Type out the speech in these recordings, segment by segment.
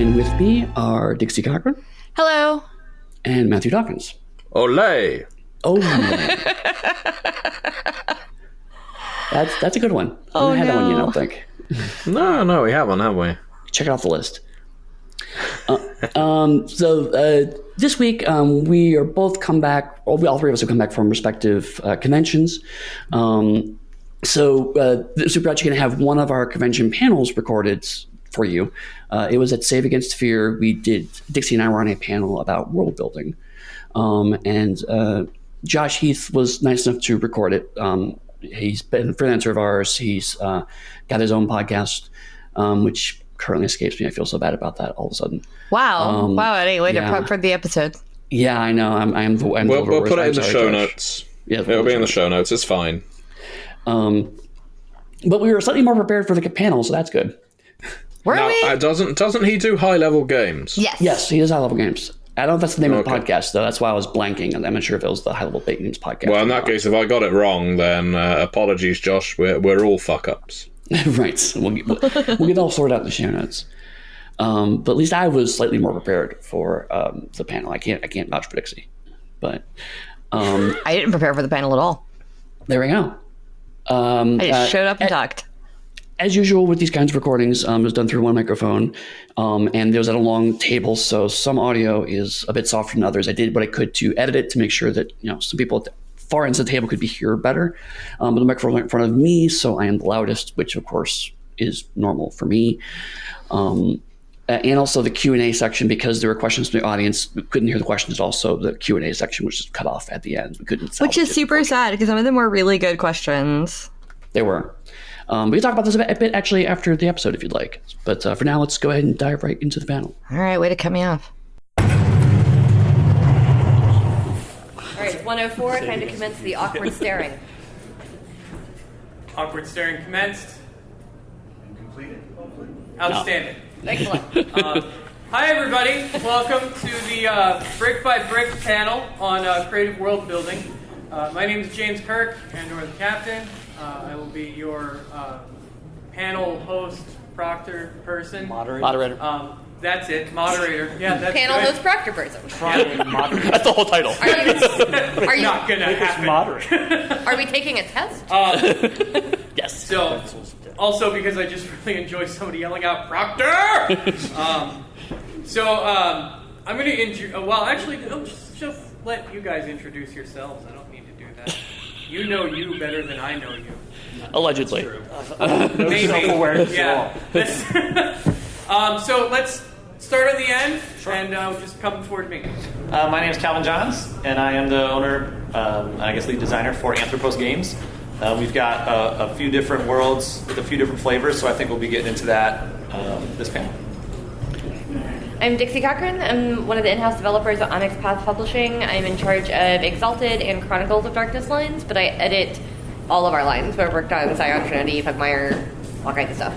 And with me are Dixie Cochran. Hello. And Matthew Dawkins. Olay. Oh, that's a good one. Oh, I haven't had that one yet, I no. don't think. No, we haven't, have we? Check it off the list. This week we are both come back. All three of us have come back from respective conventions. Super actually going to have one of our convention panels recorded for you. It was at Save Against Fear. Dixie and I were on a panel about world building, and Josh Heath was nice enough to record it. He's been a freelancer of ours. He's got his own podcast, which currently escapes me. I feel so bad about that all of a sudden. Wow, Eddie, way to prep for the episode. Yeah, I know. We'll put it in the show notes. Yeah, it'll be in the show notes. It's fine. But we were slightly more prepared for the panel, so that's good. Were we? Doesn't he do high level games? Yes, he does high level games. I don't know if that's the name of the podcast, though. That's why I was blanking, and I'm not sure if it was the High Level Bait Games podcast. Well, in that case, if I got it wrong, then apologies, Josh. We're all fuck-ups. Right. We'll get it all sorted out in the show notes. But at least I was slightly more prepared for the panel. I can't vouch for Dixie. But I didn't prepare for the panel at all. There we go. I just showed up and talked. As usual with these kinds of recordings, it was done through one microphone, and it was at a long table, so some audio is a bit softer than others. I did what I could to edit it to make sure that some people at the far ends of the table could be heard better. But the microphone was in front of me, so I am the loudest, which of course is normal for me. And also the Q&A section, because there were questions from the audience, we couldn't hear the questions. Also, the Q&A section was just cut off at the end. We couldn't. Which is super sad because some of them were really good questions. They were. We can talk about this a bit actually after the episode if you'd like. But for now, let's go ahead and dive right into the panel. All right, way to cut me off. All right, it's 1:04, time to commence the awkward staring. Awkward staring commenced. And completed, hopefully. Outstanding. Excellent. Hi, everybody. Welcome to the Brick by Brick panel on creative world building. My name is James Kirk, and/or the captain. I will be your panel host, proctor person. Moderator. That's it, moderator. Yeah, that's Panel good. host proctor person. That's the whole title. Are you Not gonna happen. Are we taking a test? Yes. So, also because I just really enjoy somebody yelling out proctor. I'm going to I'll just let you guys introduce yourselves. I don't need to do that. You know you better than I know you. Allegedly. Maybe. Self-awareness Yeah. So let's start on the end and just come toward me. My name is Calvin Johns, and I am the owner, lead designer for Anthropos Games. We've got a few different worlds with a few different flavors, so I think we'll be getting into that this panel. I'm Dixie Cochran. I'm one of the in-house developers at Onyx Path Publishing. I'm in charge of Exalted and Chronicles of Darkness lines, but I edit all of our lines. We've worked on Scion Trinity, Pugmire, all kinds of stuff.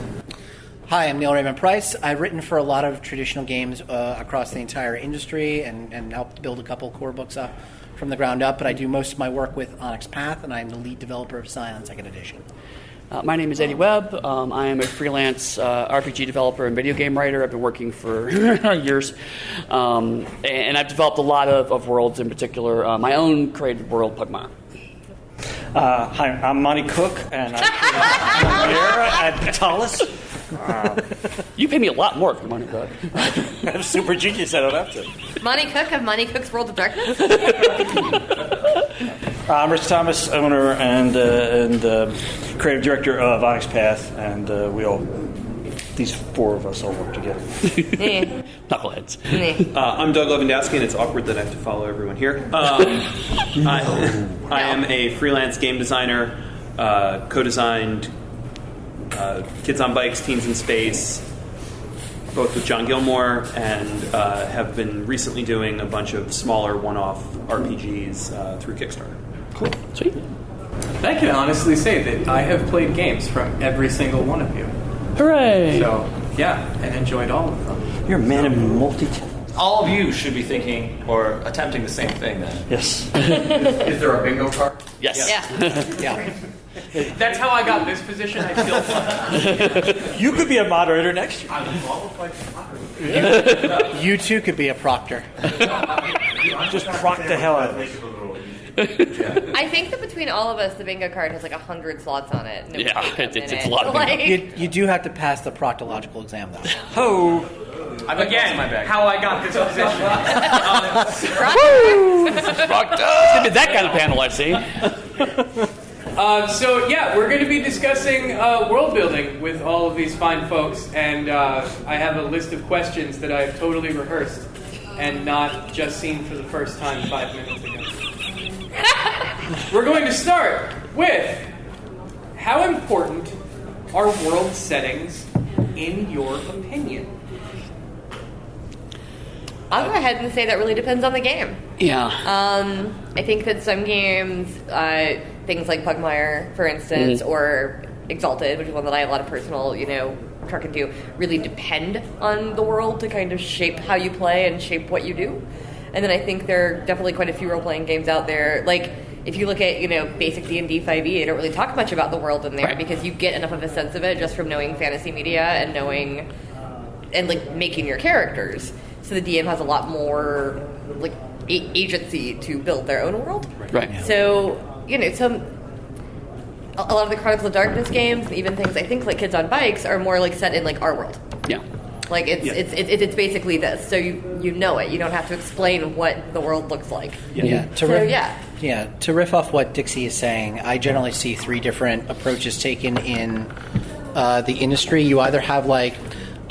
Hi, I'm Neall Raemonn Price. I've written for a lot of traditional games across the entire industry and helped build a couple core books up from the ground up, but I do most of my work with Onyx Path, and I'm the lead developer of Scion 2nd Edition. My name is Eddy Webb. I am a freelance RPG developer and video game writer. I've been working for years. And I've developed a lot of worlds, in particular my own created world, Pugmire. Hi, I'm Monty Cook, and I'm here at Panelists. You pay me a lot more for Monty Cook. I'm super genius, I don't have to. Monty Cook of Monty Cook's World of Darkness? I'm Rich Thomas, owner and creative director of Onyx Path, and these four of us all work together. Knuckleheads. I'm Doug Levandowski, and it's awkward that I have to follow everyone here. I am a freelance game designer, co-designed Kids on Bikes, Teens in Space, both with John Gilmore, and have been recently doing a bunch of smaller one-off RPGs through Kickstarter. Cool. Sweet. I can honestly say that I have played games from every single one of you. Hooray! So, yeah, and enjoyed all of them. You're a man of multi-talent. All of you should be thinking or attempting the same thing then. Yes. Is there a bingo card? Yes. Yeah. Yeah. That's how I got this position. I feel fine. You could be a moderator next year. You too could be a proctor. Just proc the hell out of it. I think that between all of us, the bingo card has like 100 slots on it. Yeah, it's a lot of like, You do have to pass the proctological exam, though. Oh. Again, how I got this position. It's gonna be that kind of panel, I see. So yeah, we're going to be discussing world building with all of these fine folks, and I have a list of questions that I have totally rehearsed and not just seen for the first time 5 minutes ago. We're going to start with, how important are world settings in your opinion? I'll go ahead and say that really depends on the game. Yeah. I think that some games, things like Pugmire, for instance, or Exalted, which is one that I have a lot of personal, truck into, really depend on the world to kind of shape how you play and shape what you do. And then I think there are definitely quite a few role-playing games out there. Like, if you look at, basic D&D 5e, they don't really talk much about the world in there, right, because you get enough of a sense of it just from knowing fantasy media and knowing, and, like, making your characters. So the DM has a lot more, like, agency to build their own world. Right. So, a lot of the Chronicles of Darkness games, even things I think like Kids on Bikes, are more like set in like our world. Yeah. Like it's basically this, so you know it. You don't have to explain what the world looks like. Yeah. To riff off what Dixie is saying, I generally see 3 different approaches taken in the industry. You either have like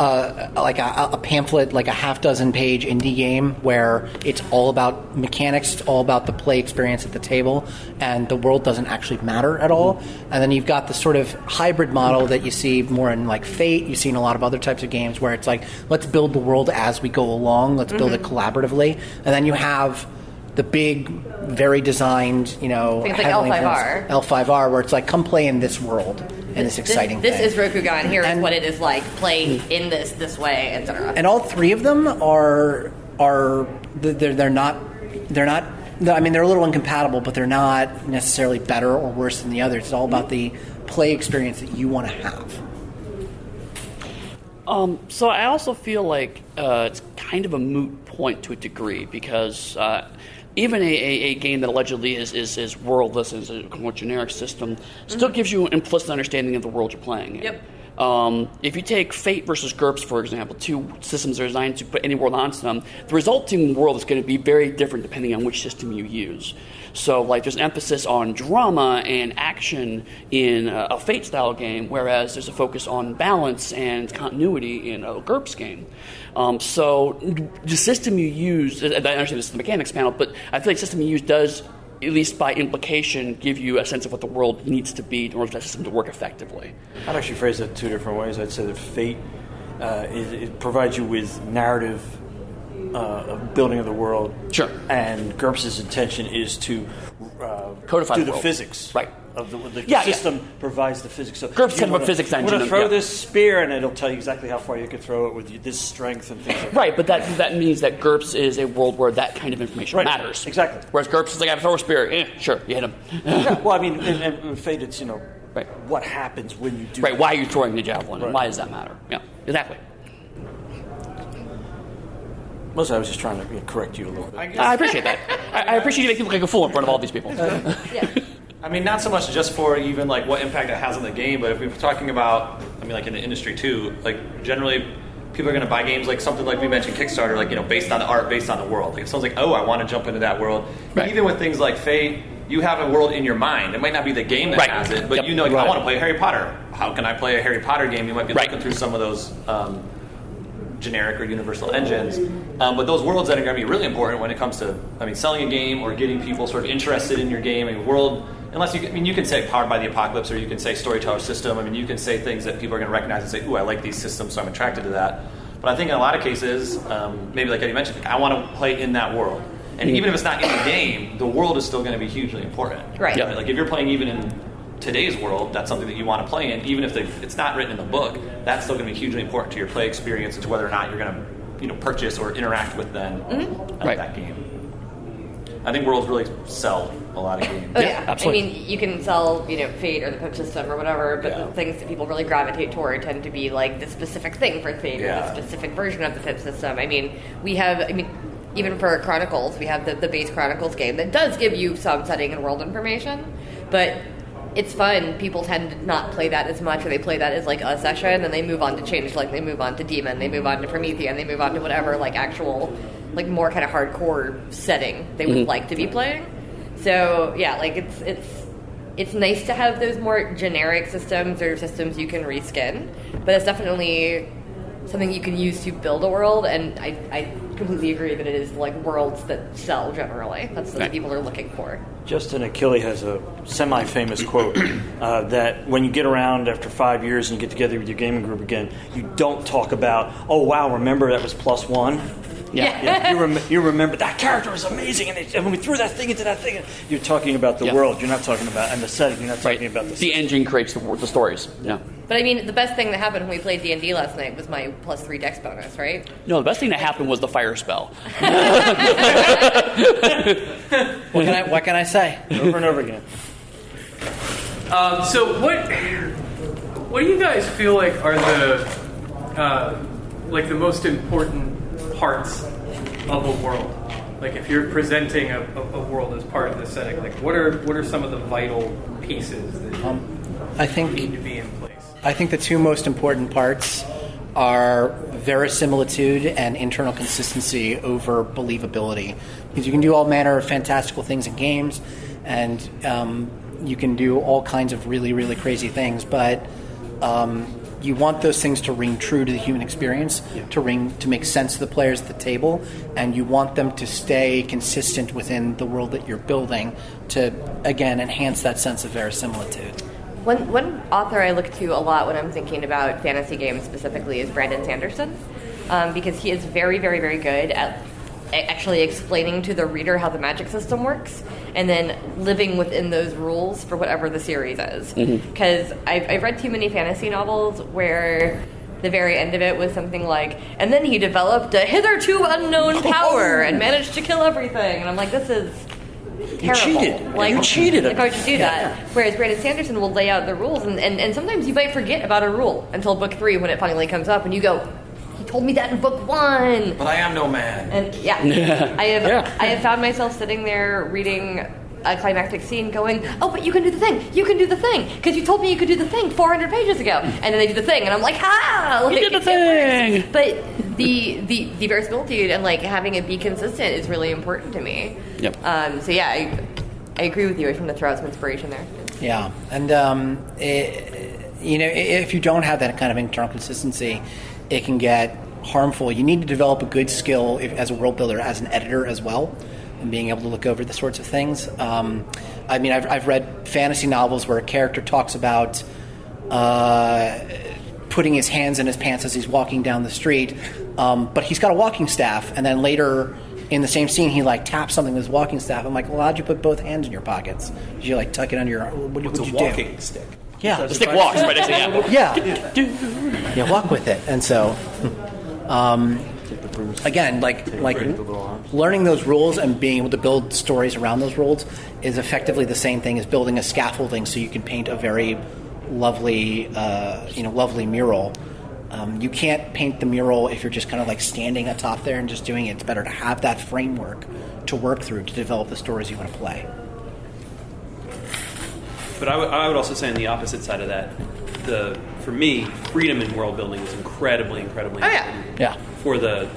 a pamphlet, like a half-dozen-page indie game where it's all about mechanics, it's all about the play experience at the table, and the world doesn't actually matter at all. And then you've got the sort of hybrid model that you see more in like Fate, you see in a lot of other types of games where it's like, let's build the world as we go along, let's build it collaboratively. And then you have the big, very designed, things like L5R, where it's like, come play in this world. And this exciting this thing. is Rokugan. Here is what it is like. Play in this way, etc. And all 3 of them are they're not. I mean, they're a little incompatible, but they're not necessarily better or worse than the others. It's all about the play experience that you want to have. So I also feel like it's kind of a moot point to a degree, because even a game that allegedly is worldless, is a more generic system, still gives you an implicit understanding of the world you're playing in. Yep. If you take Fate versus GURPS, for example, 2 systems that are designed to put any world onto them, the resulting world is going to be very different depending on which system you use. So, like, there's an emphasis on drama and action in a Fate-style game, whereas there's a focus on balance and continuity in a GURPS game. So the system you use, I understand this is the mechanics panel, but I feel like the system you use does, at least by implication, give you a sense of what the world needs to be in order for that system to work effectively. I'd actually phrase it 2 different ways. I'd say that Fate it provides you with narrative of building of the world. Sure. And GURPS's intention is to codify do the the world. physics. Right. Of the system provides the physics. So GURPS kind of a physics engine. I'm going to throw this spear, and it'll tell you exactly how far you can throw it with this strength and things like that. Right, but that means that GURPS is a world where that kind of information matters. Exactly. Whereas GURPS is like, I throw a spear. Sure, you hit him. Yeah, well, I mean, in Fate, it's, what happens when you do Right, that. why are you throwing the javelin? And why does that matter? Yeah, exactly. Mostly, I was just trying to correct you a little bit. I appreciate that. I appreciate you making me look like a fool in front of all these people. I mean, not so much just for even like what impact it has on the game, but if we're talking about, like in the industry too, like generally people are going to buy games like something like we mentioned Kickstarter, like based on the art, based on the world. Like if someone's like, oh, I want to jump into that world. Right. Even with things like Fate, you have a world in your mind. It might not be the game that has it, but I want to play Harry Potter. How can I play a Harry Potter game? You might be looking through some of those generic or universal engines, but those worlds that are going to be really important when it comes to, selling a game or getting people sort of interested in your game. Unless you can say Powered by the Apocalypse, or you can say Storyteller System. You can say things that people are going to recognize and say, ooh, I like these systems, so I'm attracted to that. But I think in a lot of cases, maybe like Eddy mentioned, I want to play in that world. And even if it's not in the game, the world is still going to be hugely important. Right. Right? Like if you're playing even in today's world, that's something that you want to play in, even if it's not written in the book, that's still going to be hugely important to your play experience and to whether or not you're going to purchase or interact with that game. I think Worlds really sell a lot of games. Oh yeah, absolutely. I mean, you can sell, Fate or the Pip system or whatever, but the things that people really gravitate toward tend to be like the specific thing for Fate or the specific version of the Pip system. I mean, even for Chronicles, we have the base Chronicles game that does give you some setting and world information, but it's fun. People tend to not play that as much, or they play that as like a session, and they move on to Changeling, they move on to Demon, they move on to Promethean, they move on to whatever like actual, like more kind of hardcore setting they would like to be playing. So yeah, like it's nice to have those more generic systems or systems you can reskin, but it's definitely something you can use to build a world, and I completely agree that it is like worlds that sell generally. That's what people are looking for. Justin Achille has a semi-famous quote that when you get around after 5 years and you get together with your gaming group again, you don't talk about, oh wow, remember that was +1? Yeah. You remember that character was amazing, and when we threw that thing into that thing, you're talking about the world. You're not talking about and the setting. You're not talking about the engine creates the stories. Yeah. But I mean, the best thing that happened when we played D&D last night was my +3 dex bonus, right? No, the best thing that happened was the fire spell. What can I say? Over and over again. So what do you guys feel like are the most important parts of a world? Like if you're presenting a world as part of the setting, like what are some of the vital pieces that I think need to be in place? I think the two most important parts are verisimilitude and internal consistency over believability. Because you can do all manner of fantastical things in games, and you can do all kinds of really, really crazy things, but you want those things to ring true to the human experience, to make sense to the players at the table, and you want them to stay consistent within the world that you're building to, again, enhance that sense of verisimilitude. One author I look to a lot when I'm thinking about fantasy games specifically is Brandon Sanderson, because he is very, very, very good at actually explaining to the reader how the magic system works, and then living within those rules for whatever the series is. Because I've read too many fantasy novels where the very end of it was something like, and then he developed a hitherto unknown power and managed to kill everything, and I'm like, this is terrible. You cheated. If I would do that. Whereas Brandon Sanderson will lay out the rules, and sometimes you might forget about a rule until book 3 when it finally comes up, and you go, he told me that in book 1. But I am no man. And I have found myself sitting there reading a climactic scene going, oh, but you can do the thing, because you told me you could do the thing 400 pages ago. And then they do the thing, and I'm like, ha! Like, you did the thing! But the verisimilitude and like having it be consistent is really important to me. Yep. So yeah, I agree with you. I just want to throw out some inspiration there. Yeah, and if you don't have that kind of internal consistency, it can get harmful. You need to develop a good skill as a world builder, as an editor as well, and being able to look over the sorts of things. I've read fantasy novels where a character talks about putting his hands in his pants as he's walking down the street, but he's got a walking staff, and then later in the same scene he like taps something with his walking staff. I'm like, well, how'd you put both hands in your pockets? Did you like tuck it under your? What did you do? Walking stick. Yeah, the stick walks, right? Yeah, walk with it. And so, again, like learning those rules and being able to build stories around those rules is effectively the same thing as building a scaffolding so you can paint a very lovely, lovely mural. You can't paint the mural if you're just kind of like standing atop there and just doing it. It's better to have that framework to work through to develop the stories you want to play. But I would also say on the opposite side of that, for me, freedom in world building is incredibly important. Yeah. For the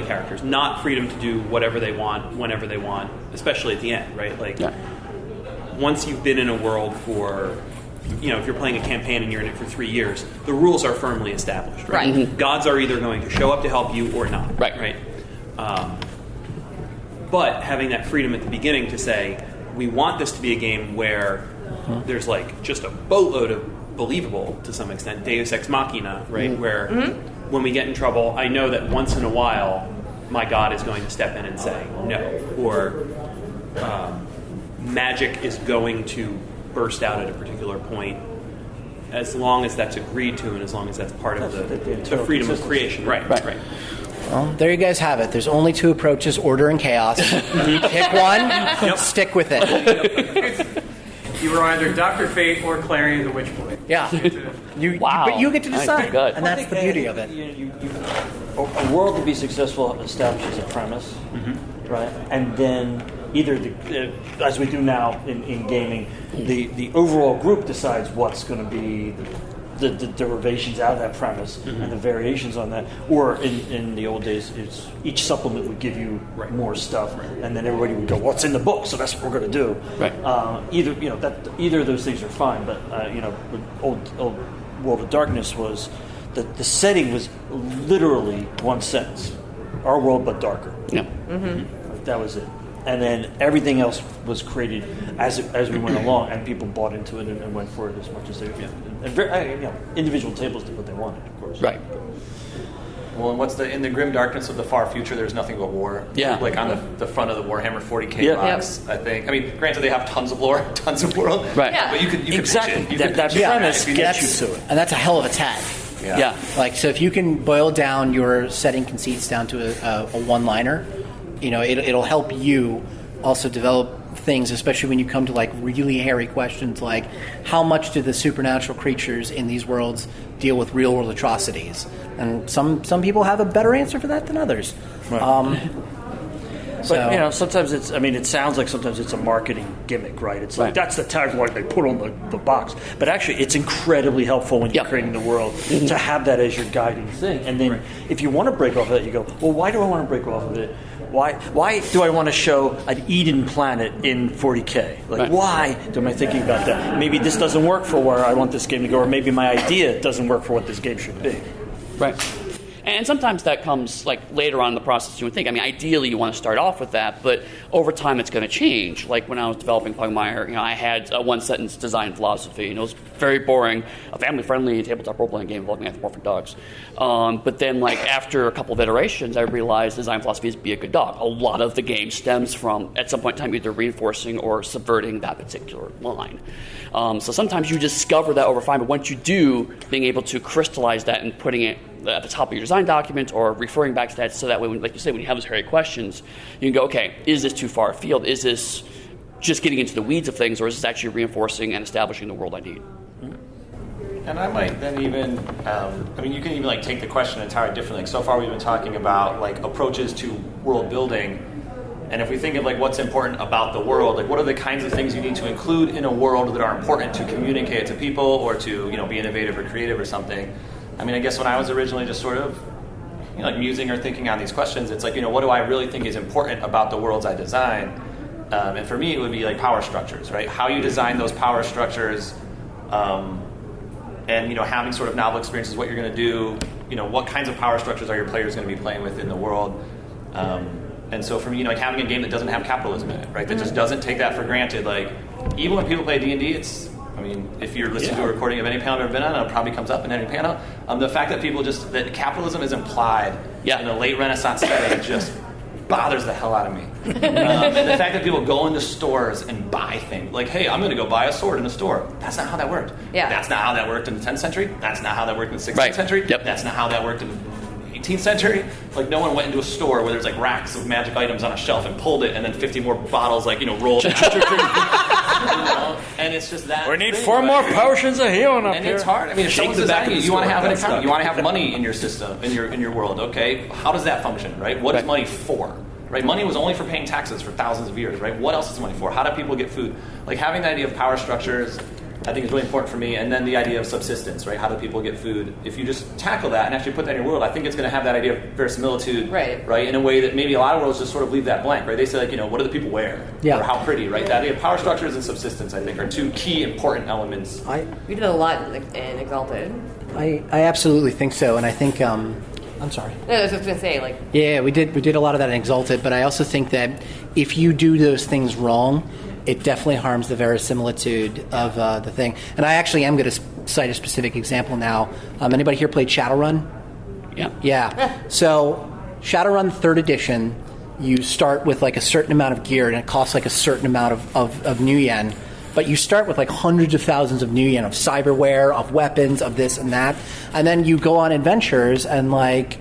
characters, not freedom to do whatever they want, whenever they want, especially at the end, right? Like, once you've been in a world for, if you're playing a campaign and you're in it for 3 years, the rules are firmly established, right? Right. Gods are either going to show up to help you or not, right? But having that freedom at the beginning to say, we want this to be a game where there's like just a boatload of believable, to some extent, Deus Ex Machina, right? Where when we get in trouble, I know that once in a while my god is going to step in and say no, or magic is going to burst out at a particular point, as long as that's agreed to and as long as that's part of the freedom of creation. Right. Well, there you guys have it. There's only 2 approaches, order and chaos. Pick one, stick with it. You were either Dr. Fate or Clary the Witch Boy. Yeah. But you get to decide, and that's the beauty of it. A world to be successful establishes a premise, right? And then either, as we do now in gaming, the overall group decides what's going to be the derivations out of that premise and the variations on that. Or in the old days, it's each supplement would give you more stuff, and then everybody would go, "What's in the book?" So that's what we're going to do. Right. Either of those things are fine, but old World of Darkness was the setting was literally one sentence: our world but darker. Yeah. That was it. And then everything else was created as we went along, and people bought into it and went for it as much as they could. And individual tables did what they wanted, of course. Right. Well, and in the grim darkness of the far future, there's nothing but war. Yeah. Like on the front of the Warhammer 40K box, I think. I mean, granted, they have tons of lore, tons of world. Right. Yeah. But you could Exactly. pitch it. That premise gets you to it. And that's a hell of a tag. Yeah. So if you can boil down your setting conceits down to a one-liner, it'll help you also develop things, especially when you come to like really hairy questions like how much do the supernatural creatures in these worlds deal with real world atrocities, and some people have a better answer for that than others. Right. But sometimes it sounds like sometimes it's a marketing gimmick, right? It's like that's the tagline they put on the box, but actually it's incredibly helpful when you're creating the world to have that as your guiding thing. And then if you want to break off of that, you go, well, why do I want to break off of it? Why do I want to show an Eden planet in 40K? Why am I thinking about that? Maybe this doesn't work for where I want this game to go, or maybe my idea doesn't work for what this game should be. Right. And sometimes that comes like later on in the process. You would think. I mean, ideally you want to start off with that, but over time it's going to change. Like when I was developing Pugmire, I had a one-sentence design philosophy, and it was very boring, a family-friendly tabletop role-playing game involving anthropomorphic dogs. But then, like after a couple of iterations, I realized design philosophy is be a good dog. A lot of the game stems from, at some point in time, either reinforcing or subverting that particular line. So sometimes you discover that over time, but once you do, being able to crystallize that and putting it at the top of your design document or referring back to that, so that way, like you say, when you have those hairy questions, you can go, okay, is this too far afield? Is this just getting into the weeds of things, or is this actually reinforcing and establishing the world I need? And I might then even, you can even like take the question entirely differently. Like, so far we've been talking about like approaches to world building, and if we think of like what's important about the world, like what are the kinds of things you need to include in a world that are important to communicate to people or to be innovative or creative or something. I mean, I guess when I was originally just sort of like musing or thinking on these questions, it's like, what do I really think is important about the worlds I design? And for me, it would be like power structures, right? How you design those power structures, and having sort of novel experiences, what you're going to do, what kinds of power structures are your players going to be playing with in the world. And so for me, like having a game that doesn't have capitalism in it, right? That just doesn't take that for granted. Like even when people play D&D, if you're listening to a recording of any panel I've ever been on, it probably comes up in any panel. The fact that people that capitalism is implied in a late Renaissance setting just bothers the hell out of me. And the fact that people go into stores and buy things, like, hey, I'm going to go buy a sword in a store. That's not how that worked. Yeah. That's not how that worked in the 10th century. That's not how that worked in the 16th century. Yep. That's not how that worked in the 18th century. Like, no one went into a store where there's like racks of magic items on a shelf and pulled it, and then 50 more bottles rolled. And it's just that. We need 4 more potions of healing up and here. It's hard. I mean, if someone's designing it, you want to have an economy. You want to have money in your system, in your world. Okay, how does that function, right? What is money for? Right, money was only for paying taxes for thousands of years, right? What else is money for? How do people get food? Like having the idea of power structures, I think is really important for me. And then the idea of subsistence, right? How do people get food? If you just tackle that and actually put that in your world, I think it's going to have that idea of verisimilitude, right? In a way that maybe a lot of worlds just sort of leave that blank, right? They say like, what do the people wear? Yeah. Or how pretty, right? That idea of power structures and subsistence, I think, are 2 key important elements. We did a lot in Exalted. I absolutely think so, and I think I'm sorry. No, I was just going to say, like... Yeah, we did a lot of that in Exalted, but I also think that if you do those things wrong, it definitely harms the verisimilitude of the thing. And I actually am going to cite a specific example now. Anybody here played Shadowrun? Yeah. So Shadowrun 3rd edition, you start with like a certain amount of gear, and it costs like a certain amount of new yen. But you start with like hundreds of thousands of new yen of cyberware, of weapons, of this and that. And then you go on adventures and like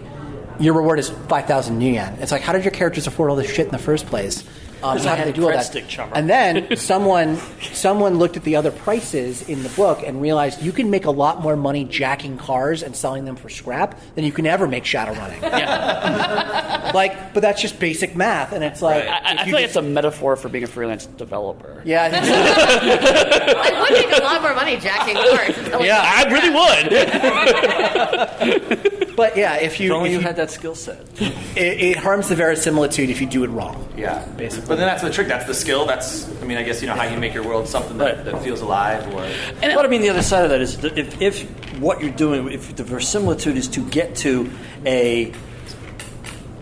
your reward is 5,000 new yen. It's like, how did your characters afford all this shit in the first place? How did they do all that? And then someone looked at the other prices in the book and realized you can make a lot more money jacking cars and selling them for scrap than you can ever make shadow running. Yeah. But that's just basic math, and it's like I feel like it's a metaphor for being a freelance developer. Yeah, I think so. I would make a lot more money jacking cars. Yeah, I really would. But yeah, if you had that skill set, it harms the verisimilitude if you do it wrong. Yeah, basically. But then that's the trick. That's the skill. I guess how you make your world something that feels alive. But I mean, the other side of that is that if what you're doing, if the verisimilitude is to get to a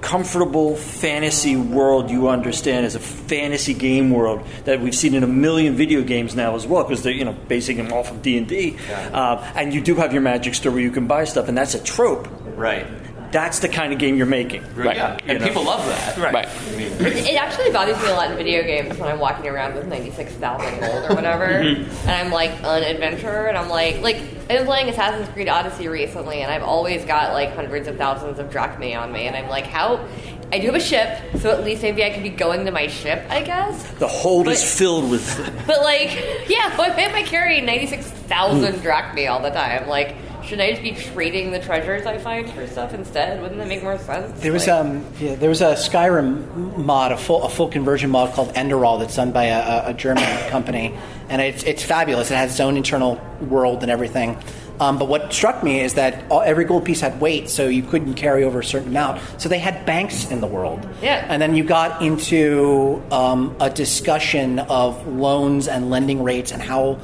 comfortable fantasy world you understand as a fantasy game world that we've seen in a million video games now as well, because they're basing them off of D&D, and you do have your magic store where you can buy stuff, and that's a trope. Right. That's the kind of game you're making. Right. Yeah. And people love that. Right. It actually bothers me a lot in video games when I'm walking around with 96,000 gold or whatever, and I'm like on adventure, and I'm like I've been playing Assassin's Creed Odyssey recently, and I've always got like hundreds of thousands of drachmae on me, and I'm like, how? I do have a ship, so at least maybe I could be going to my ship, I guess. The hold is filled with. But why am I carrying 96,000 drachmae all the time? Like, should I just be trading the treasures I find for stuff instead? Wouldn't that make more sense? There was a Skyrim mod, a full conversion mod called Enderall that's done by a German company, and it's fabulous. It has its own internal world and everything. But what struck me is that every gold piece had weight, so you couldn't carry over a certain amount. So they had banks in the world. Yeah. And then you got into a discussion of loans and lending rates and how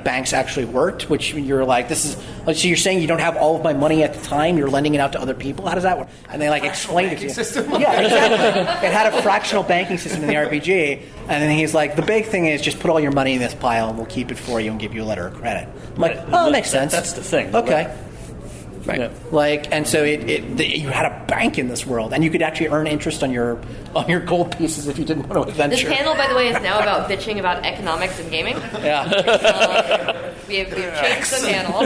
banks actually worked, which you're like, so you're saying you don't have all of my money at the time, you're lending it out to other people? How does that work? And they explained it to you. System. Yeah, exactly. It had a fractional banking system in the RPG, and then he's like, the big thing is just put all your money in this pile and we'll keep it for you and give you a letter of credit. I'm like, oh, that makes sense. That's the thing. Okay. Right. Yeah. And so you had a bank in this world, and you could actually earn interest on your gold pieces if you didn't want to adventure. This panel, by the way, is now about bitching about economics and gaming. Yeah. We've changed the panel.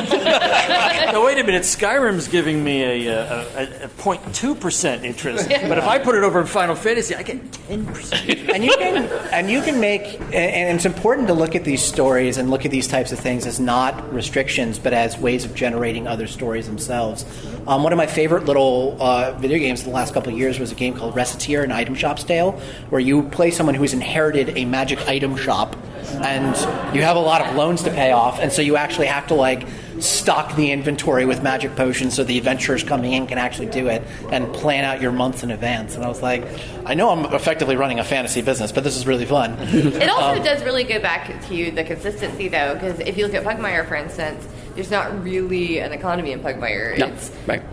Now wait a minute. Skyrim's giving me a 0.2% interest, but if I put it over in Final Fantasy, I get 10%. and you can make, and it's important to look at these stories and look at these types of things as not restrictions, but as ways of generating other stories themselves. One of my favorite little video games in the last couple of years was a game called Reciteer, an item shop's tale, where you play someone who's inherited a magic item shop, and you have a lot of loans to pay off, and so you actually have to stock the inventory with magic potions so the adventurers coming in can actually do it and plan out your months in advance. And I was like, I know I'm effectively running a fantasy business, but this is really fun. It also does really go back to the consistency, though, because if you look at Pugmire, for instance, there's not really an economy in Pugmire. No. It's right.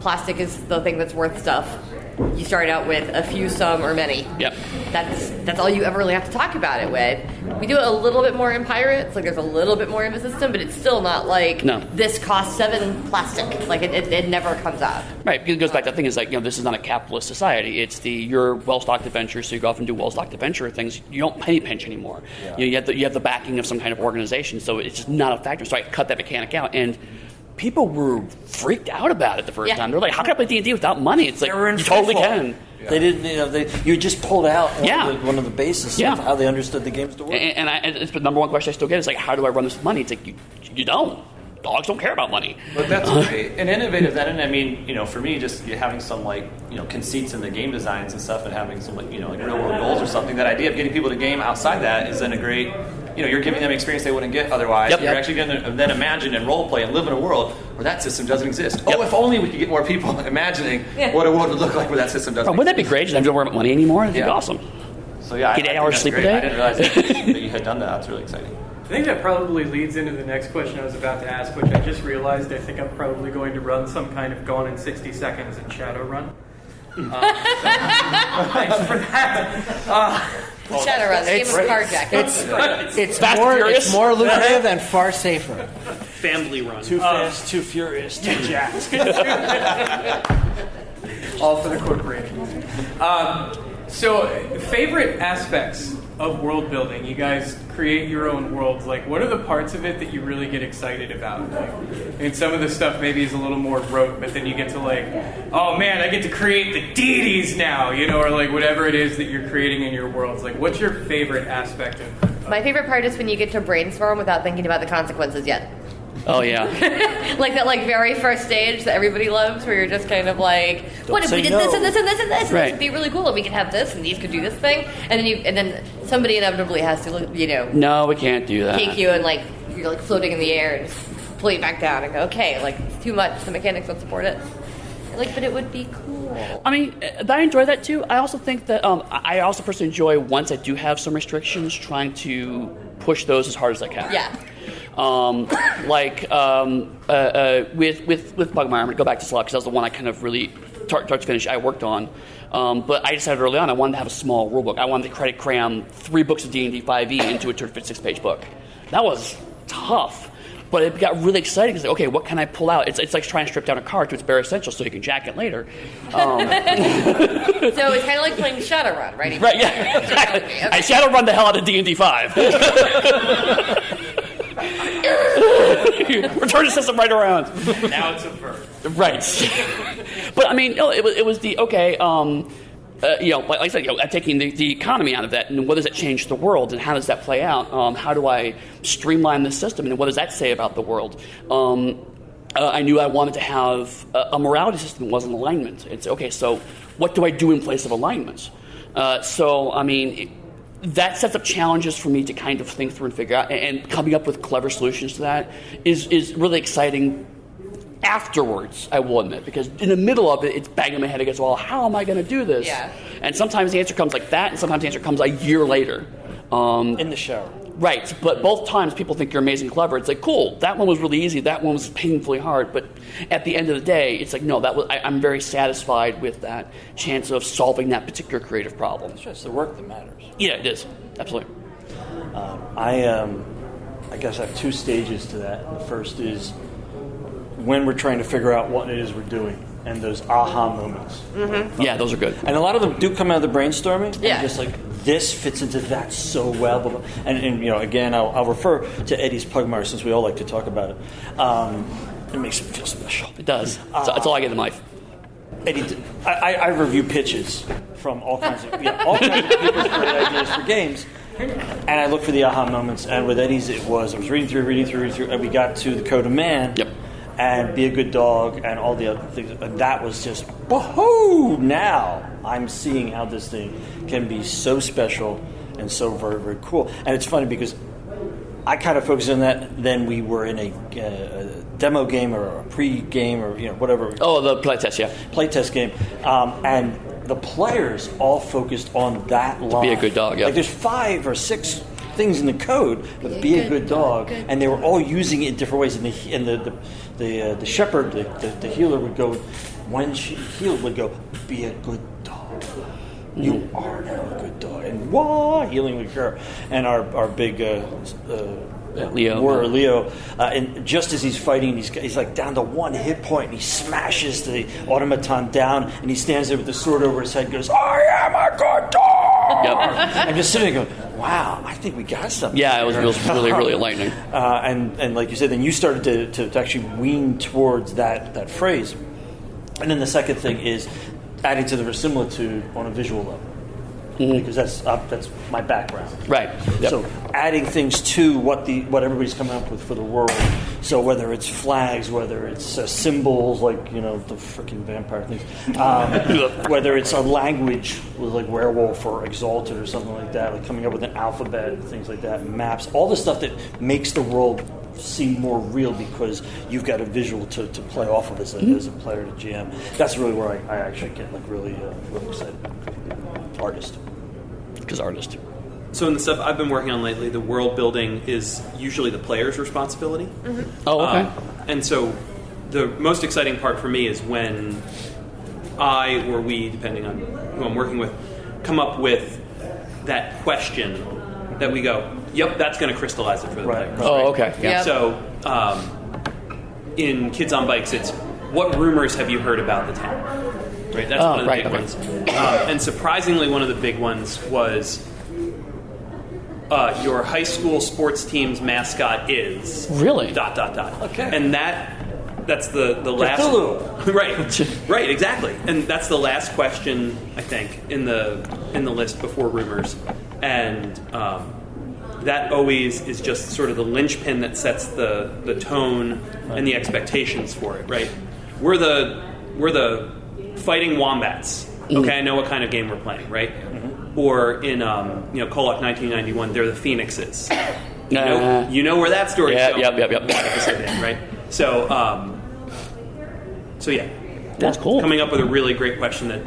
Plastic is the thing that's worth stuff. You start out with a few, some, or many. Yep. That's all you ever really have to talk about it with. We do it a little bit more in Pirates. There's a little bit more of a system, but it's still not this costs 7 plastic. It never comes up. Right. It goes back to the thing is this is not a capitalist society. It's you're well-stocked adventurers, so you go off and do well-stocked adventure things. You don't penny pinch anymore. Yeah. You have the backing of some kind of organization, so it's just not a factor. So I cut that mechanic out, and people were freaked out about it the first time. They're like, how can I play D&D without money? It's like, you totally can. Yeah. They didn't, you just pulled out one of the basis of how they understood the games to work. And it's the number one question I still get is how do I run this with money? It's like, you don't. Dogs don't care about money. But that's great and innovative. And I mean, for me, just having some conceits in the game designs and stuff, and having some real world goals or something. That idea of getting people to game outside that is then a great. You're giving them experience they wouldn't get otherwise. Yep. You're actually going to then imagine and role play and live in a world where that system doesn't exist. Yep. Oh, if only we could get more people imagining what a world would look like where that system doesn't. Wouldn't that be great? Just don't worry about money anymore. That'd be awesome. So get 8 hours sleep a day. I didn't realize that you had done that. That's really exciting. I think that probably leads into the next question I was about to ask, which I just realized I think I'm probably going to run some kind of Gone in 60 Seconds in Shadowrun. Thanks for that. Shadowrun, the game of carjacking. It's more lucrative and far safer. Family run. Too fast, too furious, too jacked. All for the corporation. So, favorite aspects of world building, you guys create your own worlds. Like, what are the parts of it that you really get excited about? Like, and some of the stuff maybe is a little more rote, but then you get to like, oh man, I get to create the deities now, you know, or like whatever it is that you're creating in your worlds. Like, what's your favorite aspect of My favorite part is when you get to brainstorm without thinking about the consequences yet. Oh yeah. Like that, like very first stage that everybody loves, where you're just kind of like, what if we did this and this and this and this? Right. This would be really cool, and we could have this, and these could do this thing, and then somebody inevitably has to, you know, No, we can't do that. take you and like you're like floating in the air and just pull you back down and go, okay, like it's too much, the mechanics don't support it. Like, but it would be cool. I mean, I enjoy that too. I also think that I also personally enjoy, once I do have some restrictions, trying to push those as hard as I can. Yeah. With Pugmire, I'm going to go back to Slug because that was the one I kind of really, start to finish, I worked on. But I decided early on I wanted to have a small rule book. I wanted to cram 3 books of D&D 5e into a 256-page book. That was tough. But it got really exciting because, okay, what can I pull out? It's like trying to strip down a card to its bare essentials so you can jack it later. So it's kind of like playing Shadowrun, right? Right, yeah, exactly. Okay. I Shadowrun the hell out of D&D 5. Return the system right around. now it's a verb. Right. But I mean, it was the, okay, like I said, I'm taking the economy out of that, and what does that change the world, and how does that play out? How do I streamline the system, and what does that say about the world? I knew I wanted to have a morality system that wasn't alignment. It's, okay, so what do I do in place of alignments? So, I mean, that sets up challenges for me to kind of think through and figure out, and coming up with clever solutions to that is really exciting afterwards, I will admit, because in the middle of it, it's banging my head against, well, how am I going to do this? Yeah. And sometimes the answer comes like that, and sometimes the answer comes a year later. In the shower. Right, but both times people think you're amazing clever. It's like, cool, that one was really easy, that one was painfully hard, but at the end of the day, it's like, no, I'm very satisfied with that chance of solving that particular creative problem. It's just the work that matters. Yeah, it is, absolutely. I guess I have 2 stages to that. The first is when we're trying to figure out what it is we're doing, and those aha moments. Mm-hmm. Yeah, those are good. And a lot of them do come out of the brainstorming. Yeah. And just like, this fits into that so well. And you know, again, I'll refer to Eddy's Pugmire since we all like to talk about it. It makes it feel special. It does. That's all I get in life. Eddy, I review pitches from all kinds of people's great ideas for games. And I look for the aha moments. And with Eddy's, I was reading through, and we got to the Code of Man. Yep. And Be a Good Dog and all the other things. And that was just, woohoo! Now I'm seeing how this thing can be so special and so very, very cool. And it's funny because I kind of focused on that. Then we were in a demo game or a pre-game or whatever. Oh, the playtest, yeah. Playtest game. And the players all focused on that line. Be a good dog, yeah. Like there's 5 or 6 things in the code, but be a good dog, and they were all using it in different ways. And the shepherd, the healer would go, when she healed, would go, be a good dog. You are now a good dog. And healing would occur. And our big Leo, and just as he's fighting, he's like down to 1 hit point, and he smashes the automaton down, and he stands there with the sword over his head and goes, I am a good dog! Yep. I'm just sitting there going, wow, I think we got something. Yeah, it was really, really enlightening. And like you said, then you started to actually wean towards that phrase. And then the second thing is adding to the verisimilitude on a visual level. Because that's my background. Right. Yep. So adding things to what everybody's coming up with for the world. So whether it's flags, whether it's symbols like the freaking vampire things, whether it's a language with like werewolf or exalted or something like that, like coming up with an alphabet and things like that, maps, all the stuff that makes the world seem more real because you've got a visual to play off of as a player to GM. That's really where I actually get like really excited. Artist. Because artist. So in the stuff I've been working on lately, the world building is usually the player's responsibility. Mm-hmm. Oh, okay. And so the most exciting part for me is when I or we, depending on who I'm working with, come up with that question that we go, yep, that's going to crystallize it for the player. Right. Oh, okay. Yeah. Yep. So in Kids on Bikes, it's what rumors have you heard about the town? Right, that's one of the big ones. And surprisingly, one of the big ones was your high school sports team's mascot is really ... Okay, and that's the last right, exactly, and that's the last question I think in the list before rumors, and that always is just sort of the linchpin that sets the tone and the expectations for it. Right, we're the fighting wombats. Okay, I know what kind of game we're playing, right? Or in Call of 1991, they're the Phoenixes. You know where that story is going. Yep. Right. So yeah, that's cool. Coming up with a really great question that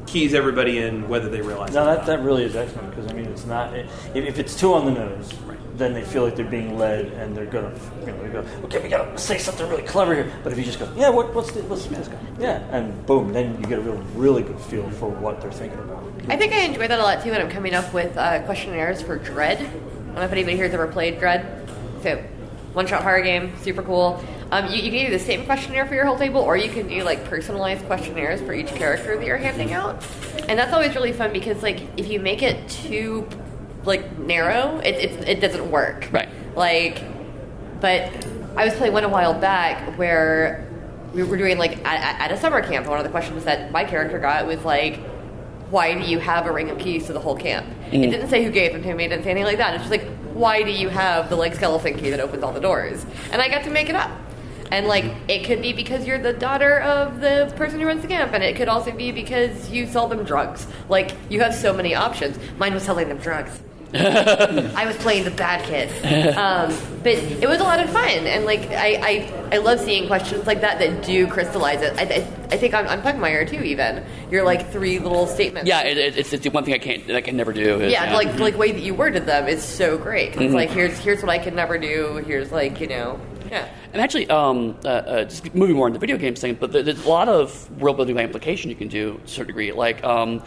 keys everybody in, whether they realize it. No, that really is excellent, because I mean, it's not if it's too on the nose, then they feel like they're being led and they're gonna they go, okay, we gotta say something really clever here. But if you just go, yeah, what's this guy? Yeah, and boom, then you get a really good feel for what they're thinking about. I think I enjoy that a lot too when I'm coming up with questionnaires for Dread. I don't know if anybody here has ever played Dread. So, one-shot horror game, super cool. You can do the same questionnaire for your whole table, or you can do like personalized questionnaires for each character that you're handing out. And that's always really fun because like if you make it too like narrow, it doesn't work. Right. Like, but I was playing one a while back where we were doing like at a summer camp. One of the questions that my character got was like, why do you have a ring of keys to the whole camp? It didn't say who gave them to me. It didn't say anything like that. It's just like, why do you have the like skeleton key that opens all the doors? And I got to make it up. And like, it could be because you're the daughter of the person who runs the camp, and it could also be because you sell them drugs. Like, you have so many options. Mine was selling them drugs. I was playing the bad kid. But it was a lot of fun, and like I love seeing questions like that do crystallize it. I think on Pugmire too, even you're like 3 little statements. Yeah, it's the one thing I can never do. Is, like way that you worded them is so great. It's like here's what I can never do. Here's like yeah. And actually, just moving more into the video games thing, but there's a lot of world building by implication you can do to a certain degree. Like a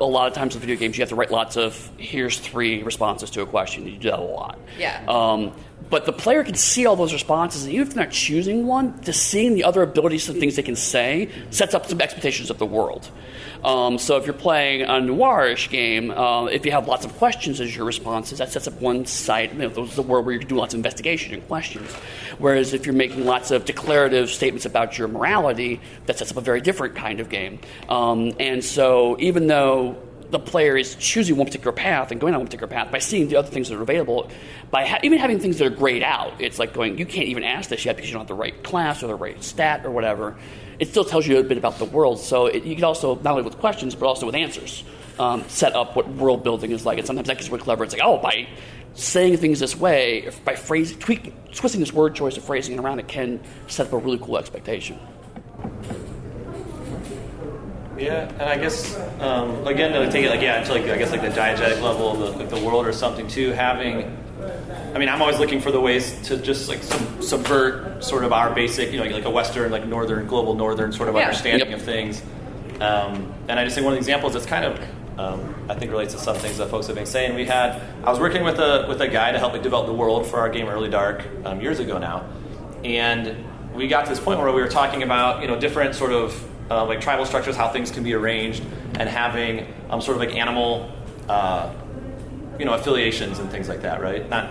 lot of times in video games, you have to write lots of here's 3 responses to a question. You do that a lot. Yeah. But the player can see all those responses, and even if they're not choosing one, just seeing the other abilities and things they can say sets up some expectations of the world. So if you're playing a noirish game, if you have lots of questions as your responses, that sets up one side. Those are the world where you can do lots of investigation and questions. Whereas if you're making lots of declarative statements about your morality, that sets up a very different kind of game. And so even though the player is choosing one particular path and going on one particular path, by seeing the other things that are available, by even having things that are grayed out, it's like going, you can't even ask this yet because you don't have the right class or the right stat or whatever. It still tells you a bit about the world. So you can also, not only with questions, but also with answers, set up what world building is like. And sometimes that gets really clever. It's like, by saying things this way, by twisting this word choice or phrasing it around, it can set up a really cool expectation. Yeah, and I guess again to take it to I guess the diegetic level of the world or something too. I'm always looking for the ways to just like subvert sort of our basic like a Western northern global northern sort of understanding of things. And I just think one of the examples that's kind of I think relates to some things that folks have been saying. I was working with a guy to help me develop the world for our game Early Dark years ago now, and we got to this point where we were talking about different sort of like tribal structures, how things can be arranged, and having sort of like animal, affiliations and things like that, right? Not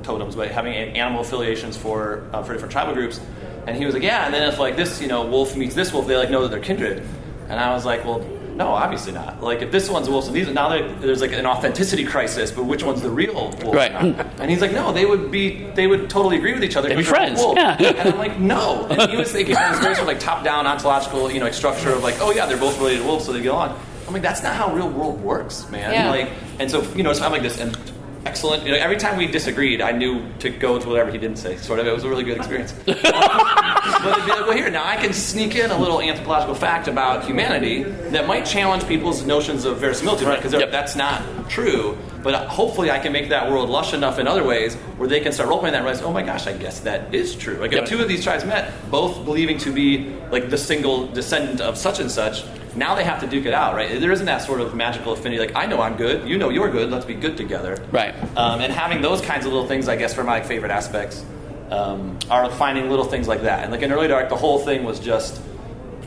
totems, but having animal affiliations for different tribal groups. And he was like, yeah. And then if like this, wolf meets this wolf, they know that they're kindred. And I was like, well, no, obviously not. Like if this one's a wolf, so now there's like an authenticity crisis, but which one's the real wolf? Right. And he's like, no, they would totally agree with each other. They'd be friends. Yeah. And I'm like, no. And he was thinking this very sort of like top-down ontological, structure of like, oh yeah, they're both related wolves, so they get along. I'm like, that's not how real world works, man. Yeah. And so so I'm like this and excellent. Every time we disagreed, I knew to go with whatever he didn't say. Sort of, it was a really good experience. But it'd be like, well, here now I can sneak in a little anthropological fact about humanity that might challenge people's notions of verisimilitude, right? Because that's not true. But hopefully, I can make that world lush enough in other ways where they can start role playing that and realize, oh my gosh, I guess that is true. Like if 2 of these tribes met, both believing to be like the single descendant of such and such. Now they have to duke it out, right? There isn't that sort of magical affinity, like I know I'm good, you know you're good, let's be good together. Right. And having those kinds of little things, I guess, for my favorite aspects, are finding little things like that. And like in Early Dark, the whole thing was just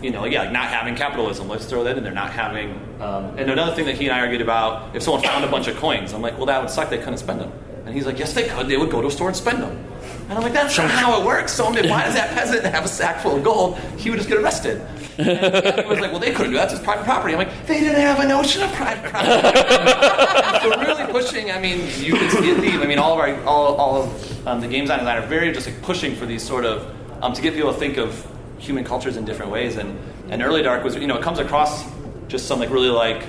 like not having capitalism. Let's throw that in there. Not having. And another thing that he and I argued about: if someone found a bunch of coins, I'm like, well, that would suck. They couldn't spend them. And he's like, yes, they could. They would go to a store and spend them. And I'm like, that's not how it works. So why does that peasant have a sack full of gold? He would just get arrested. And he was like, well, they couldn't do that. That's just private property. I'm like, they didn't have a notion of private property. So we're really pushing. I mean, you can see it. I mean, all of the game design are very just like pushing for these sort of to get people to think of human cultures in different ways. And Early Dark was, it comes across just some like really like,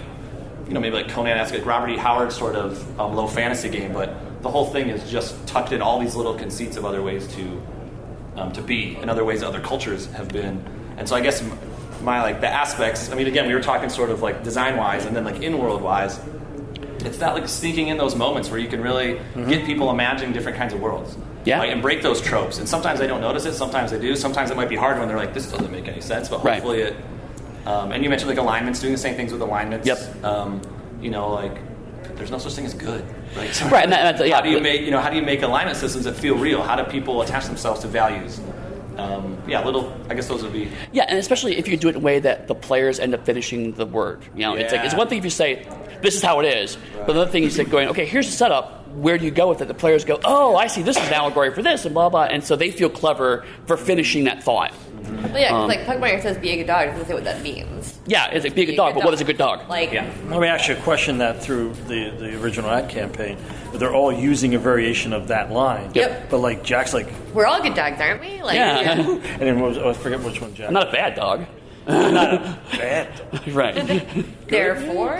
maybe like Conan-esque, like Robert E. Howard sort of low fantasy game, but the whole thing is just tucked in all these little conceits of other ways to be, and other ways that other cultures have been. And so I guess my like the aspects. I mean, again, we were talking sort of like design wise, and then like in world wise. It's that like sneaking in those moments where you can really get people imagining different kinds of worlds, right? And break those tropes. And sometimes they don't notice it. Sometimes they do. Sometimes it might be hard when they're like, this doesn't make any sense. But hopefully it. And you mentioned like alignments, doing the same things with alignments. Yep. Like there's no such thing as good, right? So right. And how do you make alignment systems that feel real? How do people attach themselves to values? I guess those would be. Yeah, and especially if you do it in a way that the players end up finishing the word. It's like it's one thing if you say this is how it is, but another thing is like going, okay, here's the setup. Where do you go with it? The players go, oh, I see. This is an allegory for this, and blah blah, and so they feel clever for finishing that thought. Well, yeah, because like Pugmire says, be a good dog. It doesn't say what that means. Yeah, it's like be a good dog, but what is a good dog? Like, let me ask you a question that through the original ad campaign, they're all using a variation of that line. Yep. But like Jack's like, we're all good dogs, aren't we? Like, yeah. And then I forget which one Jack. I'm not a bad dog. Not a bad dog. Right. Therefore.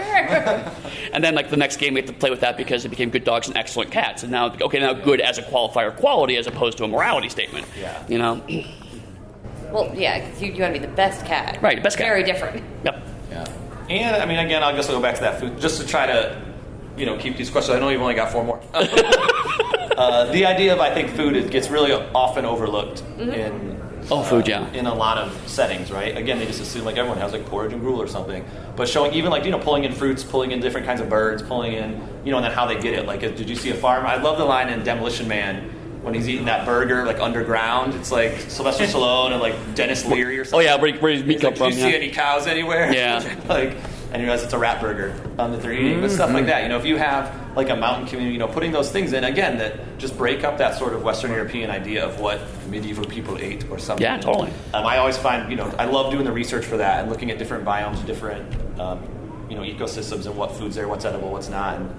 And then like the next game we have to play with that because it became good dogs and excellent cats, and now good as a qualifier quality as opposed to a morality statement. Yeah. Well, yeah, because you want to be the best cat. Right, best cat. Very different. Yep. Yeah. And I mean, again, I guess I'll go back to that food just to try to, keep these questions. I know you've only got 4 more. The idea of I think food gets really often overlooked in food, yeah, in a lot of settings, right? Again, they just assume like everyone has like porridge and gruel or something, but showing even like pulling in fruits, pulling in different kinds of birds, pulling in and then how they get it. Like, did you see a farm? I love the line in Demolition Man. When he's eating that burger, like underground, it's like Sylvester Stallone and like Dennis Leary or something. Oh yeah, where his meat come from? Do you see any cows anywhere? Yeah. And you realize it's a rat burger that they're eating, but stuff like that. If you have like a mountain community, putting those things in again that just break up that sort of Western European idea of what medieval people ate or something. Yeah, totally. I always find I love doing the research for that and looking at different biomes, different ecosystems and what food's there, what's edible, what's not. And,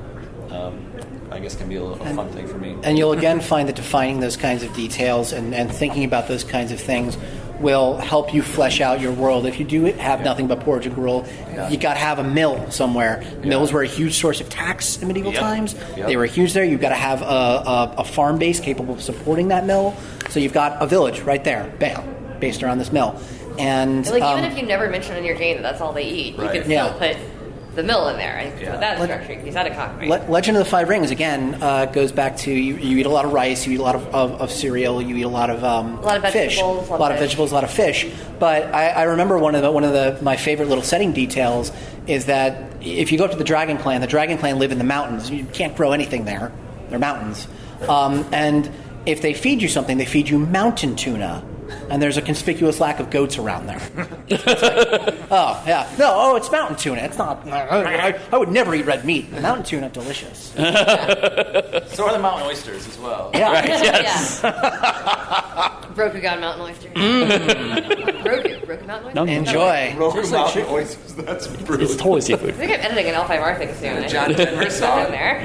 I guess can be a fun thing for me. And you'll again find that defining those kinds of details and thinking about those kinds of things will help you flesh out your world. If you do have nothing but porridge and gruel, you got to have a mill somewhere. Mills were a huge source of tax in medieval times. They were huge there. You've got to have a farm base capable of supporting that mill. So you've got a village right there, bam, based around this mill. And even if you never mention in your game that that's all they eat, you can still put the mill in there. With that structure, he's out of Cochran. Legend of the Five Rings again goes back to you eat a lot of rice, you eat a lot of cereal, you eat a lot of fish, a lot of vegetables, a lot of fish. But I remember one of my favorite little setting details is that if you go up to the Dragon Clan live in the mountains. You can't grow anything there; they're mountains. And if they feed you something, they feed you mountain tuna. And there's a conspicuous lack of goats around there. It's mountain tuna. It's not. I would never eat red meat. Mountain tuna, delicious. So are the mountain oysters as well. Yeah. Right, yes. Rokugan mountain oyster. Roku mountain oyster. Enjoy. Roku mountain oysters. That's brutal. It's totally seafood. I think I'm editing an L5R thing soon. John Denver song in there.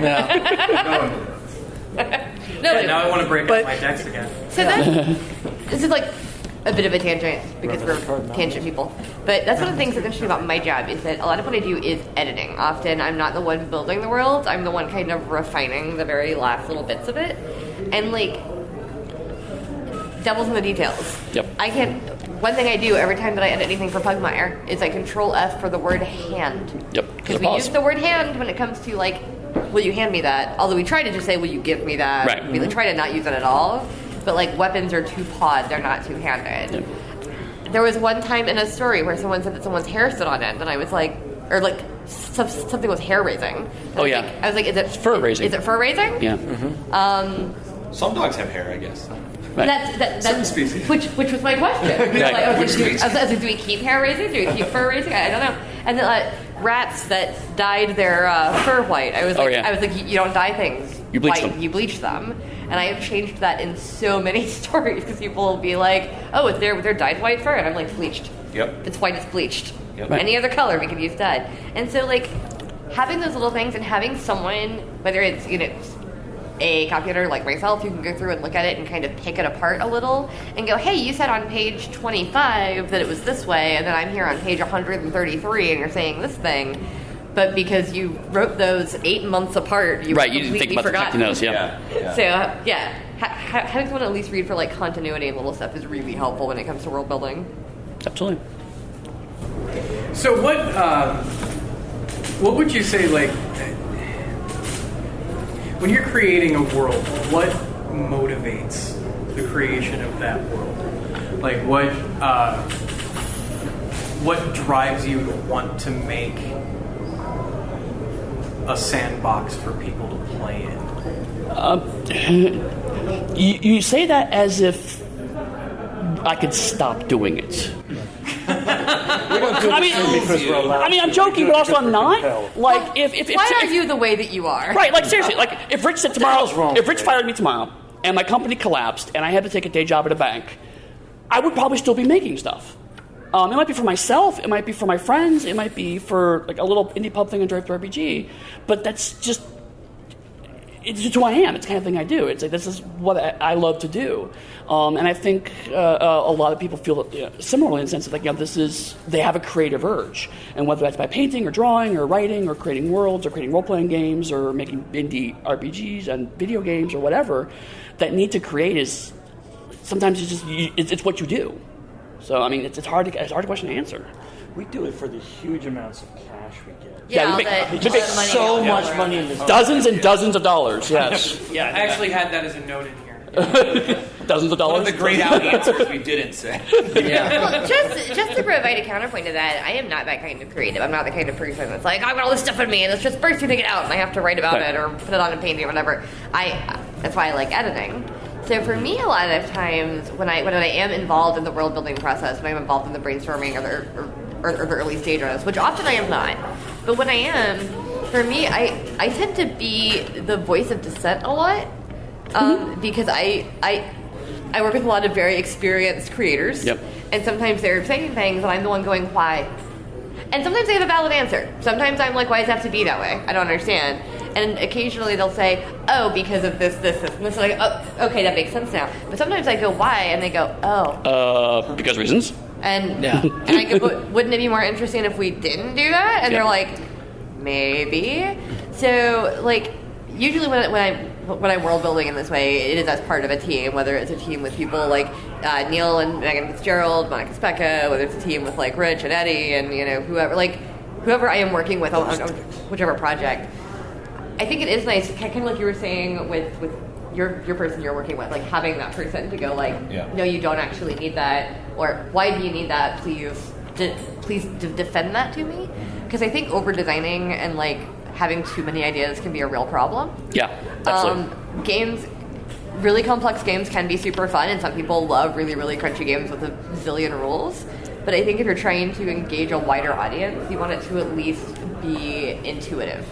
Now I want to break up my decks again. So this is like a bit of a tangent because we're tangent people. But that's one of the things that's interesting about my job is that a lot of what I do is editing. Often I'm not the one building the world. I'm the one kind of refining the very last little bits of it. And devil's in the details. Yep. One thing I do every time that I edit anything for Pugmire is I Control F for the word hand. Yep. Because we use the word hand when it comes to will you hand me that? Although we try to just say, will you give me that? Right. We try to not use it at all. But weapons are two-pawed, they're not two-handed. Yep. There was one time in a story where someone said that someone's hair stood on end, and I was something was hair raising. I was like, is it fur raising? Is it fur raising? Yeah. Some dogs have hair, I guess. That's Certain species. Which was my question. Yeah. I was like, do we keep hair raising? Do we keep fur raising? I don't know. And then rats that dyed their fur white. I was like, you don't dye things. You bleach white, them. You bleach them. And I have changed that in so many stories because people will be like, oh, it's their dyed white fur, and I'm like, bleached. Yep. If it's white, it's bleached. Yep. Any other color, we can use dye. And so having those little things and having someone, whether it's a calculator like myself, who can go through and look at it and kind of pick it apart a little and go, hey, you said on page 25 that it was this way, and then I'm here on page 133 and you're saying this thing. But because you wrote those 8 months apart, you didn't think about forgotten. those, yeah. So, having someone at least read for continuity and little stuff is really helpful when it comes to world building. Absolutely. So what would you say, when you're creating a world, what motivates the creation of that world? What drives you to want to make a sandbox for people to play in? You say that as if I could stop doing it. I'm joking, but also I'm not. Why are you the way that you are? Right, seriously, if Rich said tomorrow, if Rich fired me tomorrow, and my company collapsed, and I had to take a day job at a bank, I would probably still be making stuff. It might be for myself, it might be for my friends, it might be for a little indie pub thing in Drive Thru RPG, but that's just, it's just who I am. It's the kind of thing I do. It's this is what I love to do, and I think a lot of people feel similarly in the sense of they have a creative urge, and whether that's by painting or drawing or writing or creating worlds or creating role-playing games or making indie RPGs and video games or whatever, that need to create is sometimes it's what you do. So it's a hard question to answer. We do it for the huge amounts of cash we get. Yeah, we make so much money in this. Dozens and dozens of dollars. Yes. I actually had that as a note in here. Dozens of dollars. One of the great out answers we didn't say. Well, just to provide a counterpoint to that, I am not that kind of creative. I'm not the kind of person that's like, I've got all this stuff in me and it's just bursting to get out and I have to write about it or put it on a painting or whatever. That's why I like editing. So for me, a lot of times when I am involved in the world building process, when I'm involved in the brainstorming or the early stages, which often I am not, but when I am, for me, I tend to be the voice of dissent a lot because I work with a lot of very experienced creators, and sometimes they're saying things and I'm the one going, why? And sometimes they have a valid answer. Sometimes I'm like, why does it have to be that way? I don't understand. And occasionally they'll say, oh, because of this. And it's like, oh, okay, that makes sense now. But sometimes I go, why? And they go, oh. Because reasons. And I go, wouldn't it be more interesting if we didn't do that? And they're like, maybe. So, usually when I'm world building in this way, it is as part of a team, whether it's a team with people like Neall and Megan Fitzgerald, Monica Specca, whether it's a team with Rich and Eddy and whoever I am working with on whichever project. I think it is nice, kind of like you were saying with your person you're working with, having that person to go no, you don't actually need that, or why do you need that? Please defend that to me, because I think over designing and having too many ideas can be a real problem. Yeah, absolutely. Games, really complex games can be super fun, and some people love really, really crunchy games with a zillion rules. But I think if you're trying to engage a wider audience, you want it to at least be intuitive.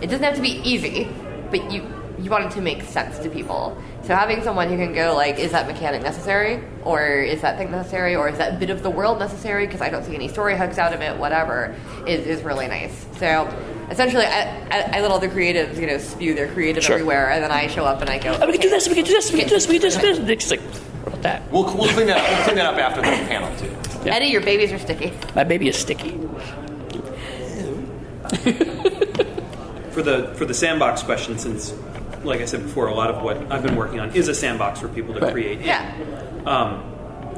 It doesn't have to be easy, but you want it to make sense to people. So having someone who can go is that mechanic necessary? Or is that thing necessary? Or is that bit of the world necessary? Because I don't see any story hooks out of it, whatever, is really nice. So essentially, I let all the creatives, spew their creative everywhere, and then I show up and I go, we can do this, we can do this, we can do this, we can do this. It's like, what about that? We'll clean that up. We'll clean that up after the panel, too. Yeah. Eddy, your babies are sticky. My baby is sticky. For the sandbox question, since, like I said before, a lot of what I've been working on is a sandbox for people to create. Yeah.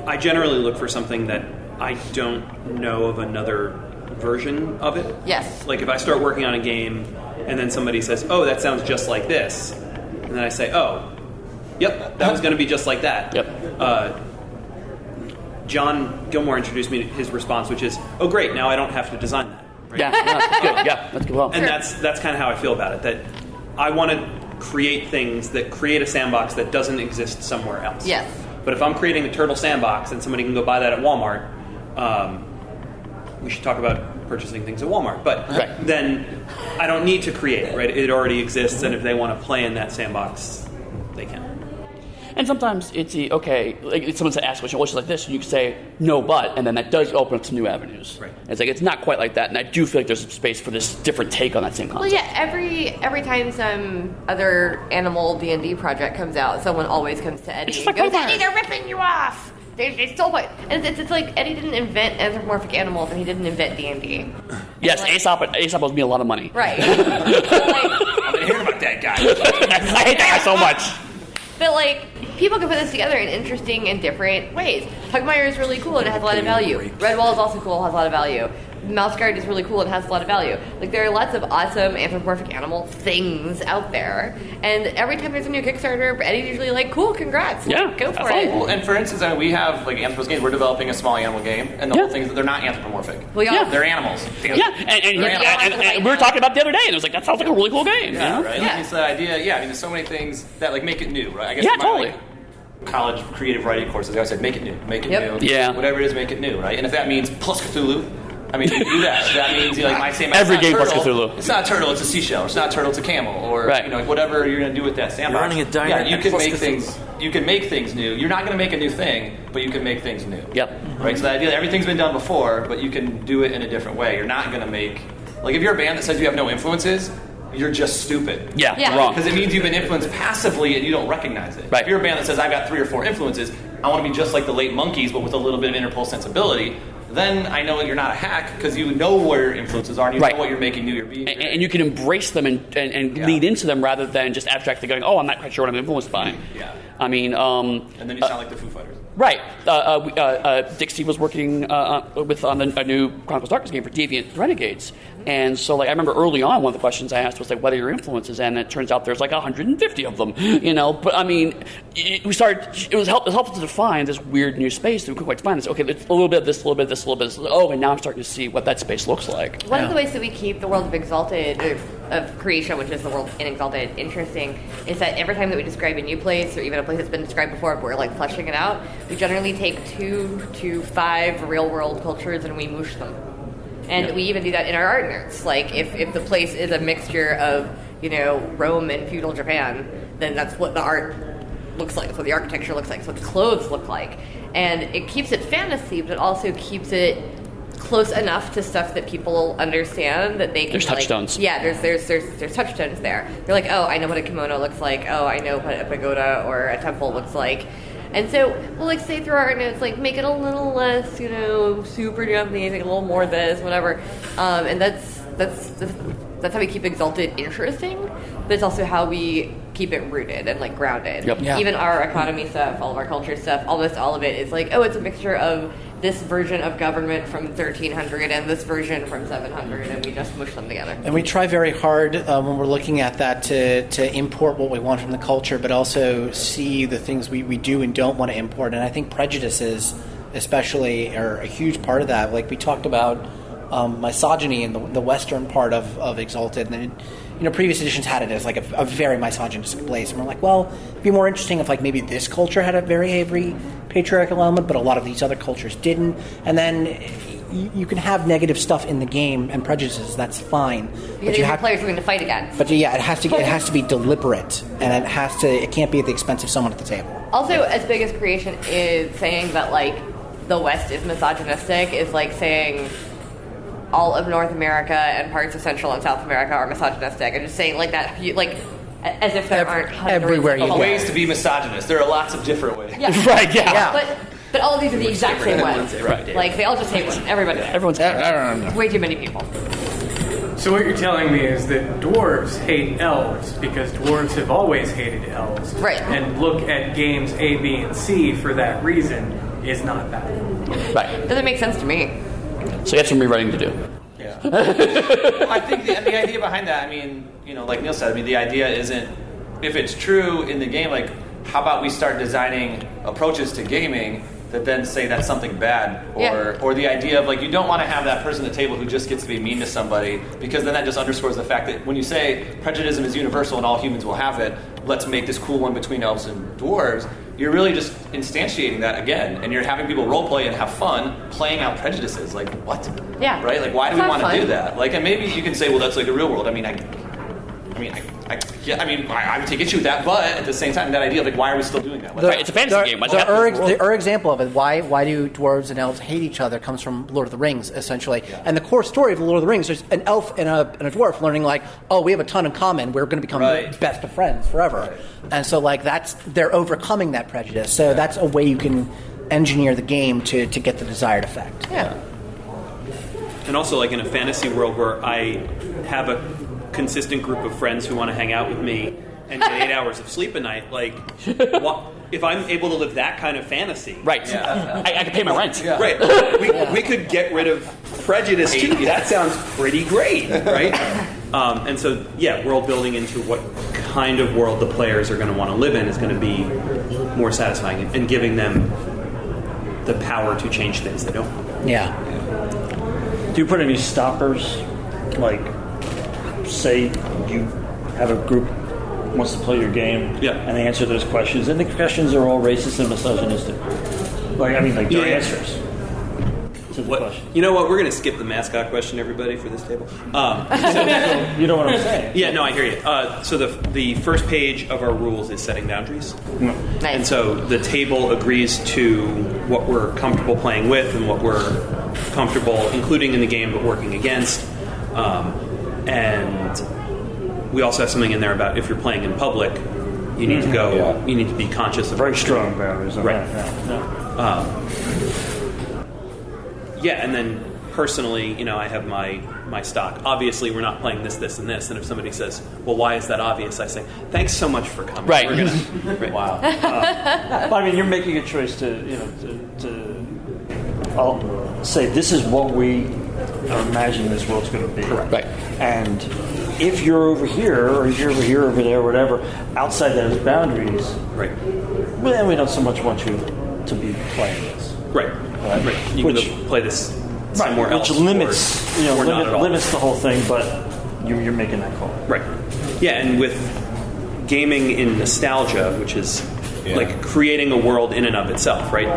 I generally look for something that I don't know of another version of it. Yes. If I start working on a game and then somebody says, oh, that sounds just like this, and then I say, oh, yep, that was going to be just like that. Yep. John Gilmore introduced me to his response, which is, oh, great, now I don't have to design that. Right? Yeah, no, that's good. Yeah, that's good. Well, and that's kind of how I feel about it. That I want to create things that create a sandbox that doesn't exist somewhere else. Yes. But if I'm creating a turtle sandbox and somebody can go buy that at Walmart, we should talk about purchasing things at Walmart. But then I don't need to create it, right? It already exists, and if they want to play in that sandbox, they can. And sometimes it's like someone asks a question, well, it's like this, and you can say no, but, and then that does open up to new avenues. Right. It's like it's not quite like that, and I do feel like there's space for this different take on that same concept. Well, yeah. Every time some other animal D&D project comes out, someone always comes to Eddy and goes, "Eddy, they're ripping you off. They stole my." And it's like Eddy didn't invent anthropomorphic animals, and he didn't invent D&D. Yes, like, Aesop owes me a lot of money. Right. I've been hearing about that guy. I hate that guy so much. But, like, people can put this together in interesting and different ways. Pugmire is really cool and it has a lot of value. Redwall is also cool and has a lot of value. Mouse Guard is really cool and has a lot of value. Like, there are lots of awesome anthropomorphic animal things out there. And every time there's a new Kickstarter, Eddy's usually like, cool, congrats. Yeah, go for it. Well, and for instance, I mean, we have, like, Anthropos games. We're developing a small animal game, and the whole thing is that they're not anthropomorphic. Well, yeah. They're animals. Yeah, and we were talking about the other day, and it was like, that sounds like a really cool game. Yeah, you know? right? Yeah. It's the idea, I mean, there's so many things that, like, make it new, right? I guess Yeah, totally. College creative writing courses, I said, make it new, make it new. Yeah. Whatever it is, make it new, right? And if that means plus Cthulhu, I mean, you do that. That means, like, my same. Every game plus plus Cthulhu. It's not a turtle, it's a seashell. It's not a turtle, it's a camel, or whatever you're going to do with that sandbox. You're running a diner. Yeah, you can plus make Cthulhu. things. You can make things new. You're not going to make a new thing, but you can make things new. Yep. Right. So the idea that everything's been done before, but you can do it in a different way. You're not going to make, like, if you're a band that says you have no influences, you're just stupid. Yeah. Wrong. Because it means you've been influenced passively and you don't recognize it. Right. If you're a band that says I've got 3 or 4 influences, I want to be just like the late Monkees, but with a little bit of interpol sensibility. Then I know you're not a hack because you know where your influences are and you know what you're making new. You're being and you can embrace them and lead into them rather than just abstractly going, oh, I'm not quite sure what I'm influenced by. Yeah. I mean, and then you sound like the Foo Fighters. Right. Dixie was working on a new Chronicles of Darkness game for Deviant Renegades. And so, like, I remember early on, one of the questions I asked was, like, what are your influences? And it turns out there's, like, 150 of them, you know? But, I mean, it was helpful to define this weird new space that we couldn't quite define this. Okay, it's a little bit of this, a little bit of this, a little bit of this. Oh, and now I'm starting to see what that space looks like. One of the ways that we keep the world of Exalted, of creation, which is the world in Exalted, interesting, is that every time that we describe a new place, or even a place that's been described before, but we're, like, fleshing it out, we generally take 2 to 5 real-world cultures and we moosh them. And we even do that in our art nerds. Like, if the place is a mixture of, you know, Rome and feudal Japan, then that's what the art looks like. That's what the architecture looks like. That's what the clothes look like. And it keeps it fantasy, but it also keeps it close enough to stuff that people understand that they can. There's touchstones. Yeah, there's touchstones there. They're like, oh, I know what a kimono looks like. Oh, I know what a pagoda or a temple looks like. And so we'll, like, say through our art notes, like, make it a little less, you know, super Japanese, like a little more this, whatever. And that's how we keep Exalted interesting, but it's also how we keep it rooted and, like, grounded. Yep. Yeah. Even our economy stuff, all of our culture stuff, almost all of it is like, oh, it's a mixture of this version of government from 1300 and this version from 700, and we just mush them together. And we try very hard when we're looking at that to import what we want from the culture, but also see the things we do and don't want to import. And I think prejudices, especially, are a huge part of that. Like, we talked about misogyny in the Western part of Exalted, and previous editions had it as, like, a very misogynistic place. And we're like, well, it'd be more interesting if, like, maybe this culture had a very heavy patriarchal element, but a lot of these other cultures didn't. And then you can have negative stuff in the game and prejudices. That's fine. Because you have players we're going to fight against. But yeah, it has to be deliberate, and it can't be at the expense of someone at the table. Also, as big as creation is saying that, like, the West is misogynistic, is like saying all of North America and parts of Central and South America are misogynistic, and just saying like that, like, as if there aren't everywhere you go. Ways to be misogynist. There are lots of different ways. Yeah. Right, yeah. But all of these are the exact same ones. Right. Like, they all just hate one. Everybody. Everyone's It's way too many people. So what you're telling me is that dwarves hate elves because dwarves have always hated elves. Right. And look at games A, B, and C for that reason is not valid. Right. Doesn't make sense to me. So you have some rewriting to do. Yeah. Well, I think the idea behind that, I mean, like Neall said, I mean, the idea isn't, if it's true in the game, like, how about we start designing approaches to gaming that then say that's something bad, or the idea of like you don't want to have that person at the table who just gets to be mean to somebody, because then that just underscores the fact that when you say prejudice is universal and all humans will have it, let's make this cool one between elves and dwarves, you're really just instantiating that again, and you're having people role play and have fun playing out prejudices. Like what? Yeah. Right? Like why do we want to do that? Like, and maybe you can say, well, that's like the real world. I would take issue with that, but at the same time, that idea of like, why are we still doing that? Right, it's a fantasy game. The example of it, why do dwarves and elves hate each other, comes from Lord of the Rings, essentially. Yeah. And the core story of Lord of the Rings, there's an elf and a dwarf learning like, oh, we have a ton in common, we're going to become the best of friends forever. Right. And so like they're overcoming that prejudice. So that's a way you can engineer the game to get the desired effect. Yeah. And also like in a fantasy world where I have a consistent group of friends who want to hang out with me and get 8 hours of sleep a night, like if I'm able to live that kind of fantasy, right? Yeah. I can pay my rent. Yeah. Right. We could get rid of prejudice too. That sounds pretty great, right? And so world building into what kind of world the players are going to want to live in is going to be more satisfying, and giving them the power to change things they don't. Yeah. Do you put any stoppers, like say you have a group wants to play your game, and they answer those questions, and the questions are all racist and misogynistic. Their answers to the question. You know what? We're going to skip the mascot question, everybody, for this table. You know what I'm saying? Yeah, no, I hear you. So the first page of our rules is setting boundaries. Nice. And so the table agrees to what we're comfortable playing with and what we're comfortable including in the game but working against. And we also have something in there about if you're playing in public, you need to go. You need to be conscious of very strong boundaries. Right. And then personally, I have my stock. Obviously, we're not playing this, this, and this. And if somebody says, "Well, why is that obvious?" I say, "Thanks so much for coming." Right. We're gonna, Wow. You're making a choice to I'll say this is what we are imagining this world's going to be. Correct. Right. And if you're over here, or if you're over here, over there, whatever, outside those boundaries, right? Well, then we don't so much want you to be playing this. Right. You can play this somewhere else. Which limits, limits the whole thing, but you're making that call. Right. Yeah, and with gaming in nostalgia, which is like creating a world in and of itself, right?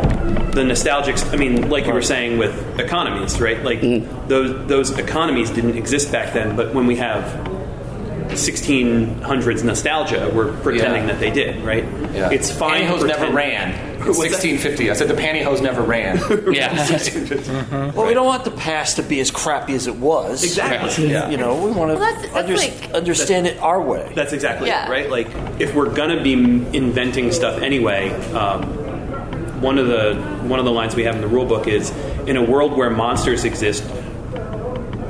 The nostalgics, like you were saying with economies, right? Like those economies didn't exist back then, but when we have 1600s nostalgia, we're pretending that they did, right? Yeah. It's fine. Pantyhose never ran. 1650. I said the pantyhose never ran. Well, we don't want the past to be as crappy as it was. Exactly. Yeah. We want to understand it our way. That's exactly it, right? Like, if we're gonna be inventing stuff anyway, one of the lines we have in the rule book is, in a world where monsters exist,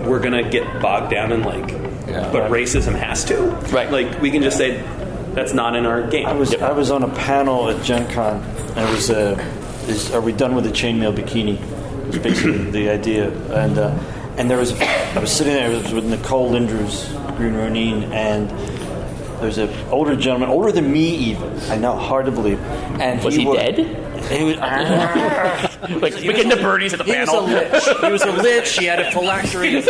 we're gonna get bogged down in but racism has to. Right. Like, we can just say that's not in our game. I was on a panel at Gen Con, and it was are we done with the chainmail bikini? Was basically the idea. And there was I was sitting there with Nicole Lindrews, Green Ronin, and there's an older gentleman, older than me even. I know, hard to believe. And was he dead? He was we get the birdies at the panel. He was a lich. He had a phylactery.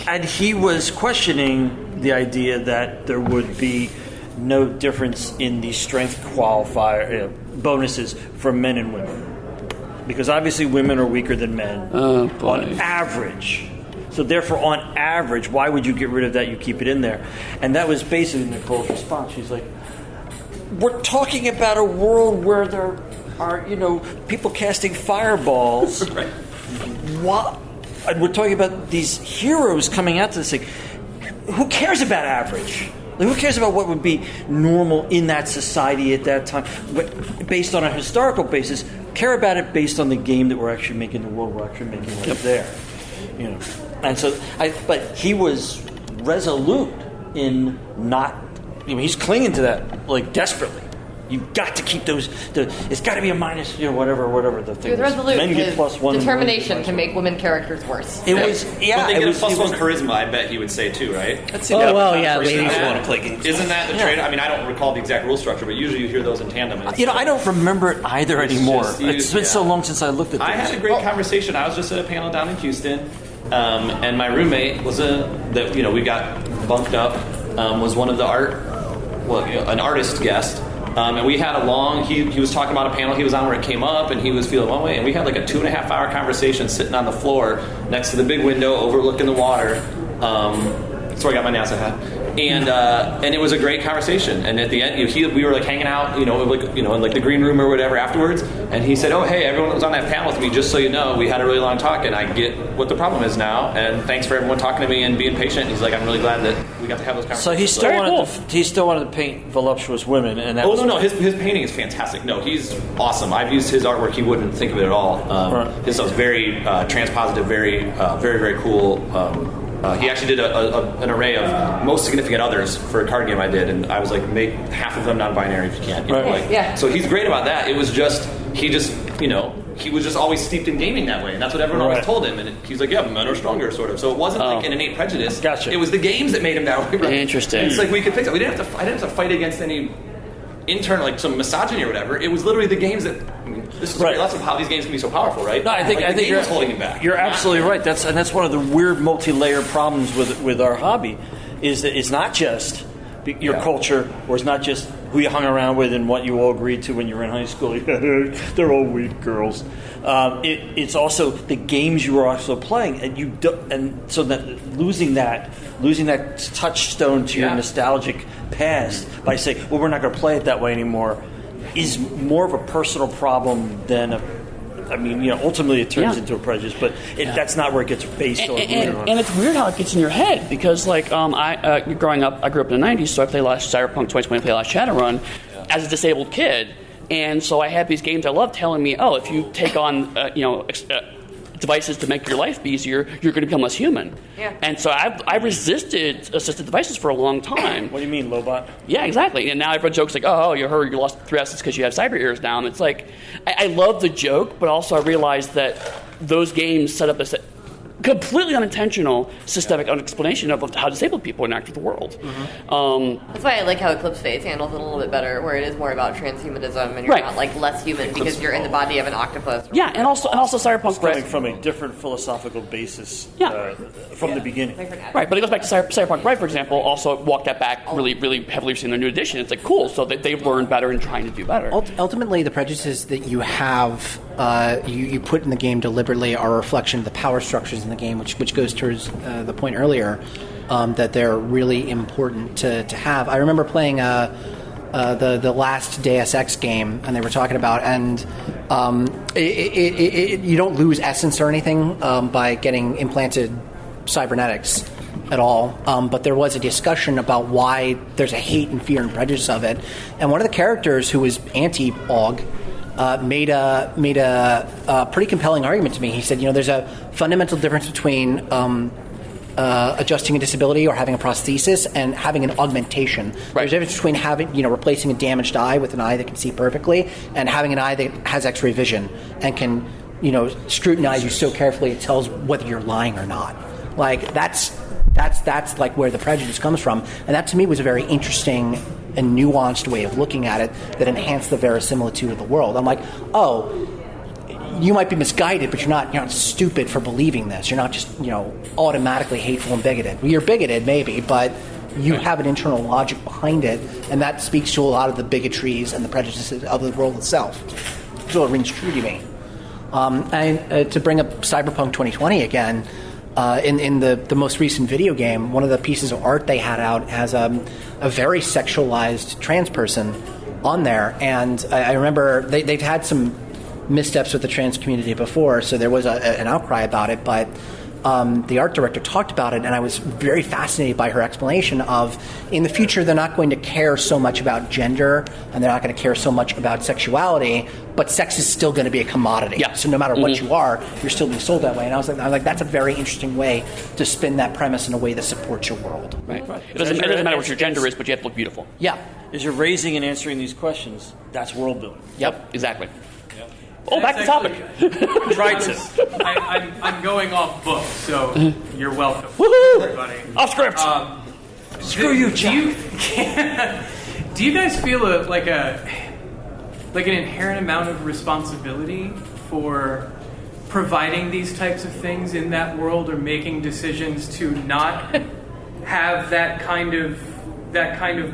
And he was questioning the idea that there would be no difference in the strength qualifier bonuses for men and women, because obviously women are weaker than men on average. So therefore, on average, why would you get rid of that? You keep it in there. And that was basically Nicole's response. She's like, we're talking about a world where there are, people casting fireballs. Right. What? And we're talking about these heroes coming out to this thing. Who cares about average? Who cares about what would be normal in that society at that time? But based on a historical basis, care about it based on the game that we're actually making, the world we're actually making right there. And so, but he was resolute in not. He's clinging to that desperately. You've got to keep those. It's got to be a minus, whatever the thing. He was resolute. Men get His +1. determination can make women characters worse. It was, But they get a +1 charisma, I bet he would say too, right? Ladies want to play games. Isn't that the trade? I mean, I don't recall the exact rule structure, but usually you hear those in tandem. I don't remember it either anymore. It's been so long since I looked at this. I had a great conversation. I was just at a panel down in Houston, and my roommate was we got bunked up, was one of the an artist guest. And we had he was talking about a panel he was on where it came up, and he was feeling one way, and we had like a 2.5 hour conversation sitting on the floor next to the big window overlooking the water. That's where I got my NASA hat. And it was a great conversation. And at the end, we were like hanging out, in like the green room or whatever afterwards. And he said, "Oh, hey, everyone that was on that panel with me, just so you know, we had a really long talk, and I get what the problem is now. And thanks for everyone talking to me and being patient." He's like, "I'm really glad that we got to have those conversations." So he still wanted to paint voluptuous women, and that his painting is fantastic. No, he's awesome. I've used his artwork. He wouldn't think of it at all. His stuff's very transpositive, very, very, very cool. He actually did an array of most significant others for a card game I did, and I was like, make half of them non-binary if you can. So he's great about that. It was just, he was just always steeped in gaming that way, and that's what everyone always told him. And he's like, yeah, men are stronger, sort of. So it wasn't like an innate prejudice. Gotcha. It was the games that made him that way. Right? Interesting. It's like we could fix it. I didn't have to fight against any internal, like some misogyny or whatever. It was literally the games that. This is a great lesson of how these games can be so powerful, right? No, I think you're holding him back. You're absolutely right. That's one of the weird multi-layered problems with our hobby, is that it's not just your culture, or it's not just who you hung around with and what you all agreed to when you were in high school. They're all weak girls. It's also the games you were also playing, and so that losing that touchstone to your nostalgic past by saying, well, we're not going to play it that way anymore, is more of a personal problem than ultimately it turns into a prejudice, but that's not where it gets based on. And it's weird how it gets in your head, because growing up, I grew up in the 90s, so I played a lot of Cyberpunk 2020, I played a lot of Shadowrun as a disabled kid, and so I had these games I loved telling me, oh, if you take on devices to make your life easier, you're going to become less human. Yeah. And so I resisted assisted devices for a long time. What do you mean, Lobot? Yeah, exactly. And now everyone jokes like, oh, you lost 3 assets because you have cyber ears now. And it's like, I love the joke, but also I realized that those games set up a completely unintentional systemic explanation of how disabled people interact with the world. Mm-hmm. That's why I like how Eclipse Phase handles it a little bit better, where it is more about transhumanism and you're not like less human because you're in the body of an octopus. Yeah, and also Cyberpunk coming from a different philosophical basis from the beginning. Right, but it goes back to Cyberpunk Red, for example, also walked that back really, really heavily in their new edition. It's like, cool, so that they've learned better and trying to do better. Ultimately, the prejudices that you have, you put in the game deliberately are a reflection of the power structures in the game, which goes towards the point earlier that they're really important to have. I remember playing the last Deus Ex game, and they were talking about, and you don't lose essence or anything by getting implanted cybernetics at all, but there was a discussion about why there's a hate and fear and prejudice of it, and one of the characters who was anti-Aug made a pretty compelling argument to me. He said, there's a fundamental difference between adjusting a disability or having a prosthesis and having an augmentation. Right. There's a difference between replacing a damaged eye with an eye that can see perfectly and having an eye that has X-ray vision and can scrutinize you so carefully it tells whether you're lying or not. Like that's like where the prejudice comes from, and that to me was a very interesting and nuanced way of looking at it that enhanced the verisimilitude of the world. I'm like, oh, you might be misguided, but you're not stupid for believing this. You're not just automatically hateful and bigoted. Well, you're bigoted maybe, but you have an internal logic behind it, and that speaks to a lot of the bigotries and the prejudices of the world itself. So it rings true to me. And to bring up Cyberpunk 2020 again, in the most recent video game, one of the pieces of art they had out has a very sexualized trans person on there, and I remember they've had some missteps with the trans community before, so there was an outcry about it, but the art director talked about it, and I was very fascinated by her explanation of, in the future, they're not going to care so much about gender, and they're not going to care so much about sexuality, but sex is still going to be a commodity. Yeah. So no matter what you are, you're still being sold that way. And I was like, that's a very interesting way to spin that premise in a way that supports your world. Right. It doesn't matter what your gender is, but you have to look beautiful. Yeah. As you're raising and answering these questions, that's world building. Yep, exactly. Yep. Oh, back to topic. Tried to. I'm going off book, so you're welcome. Woohoo! Everybody. Off script. Screw you, John. Do you guys feel like an inherent amount of responsibility for providing these types of things in that world, or making decisions to not have that kind of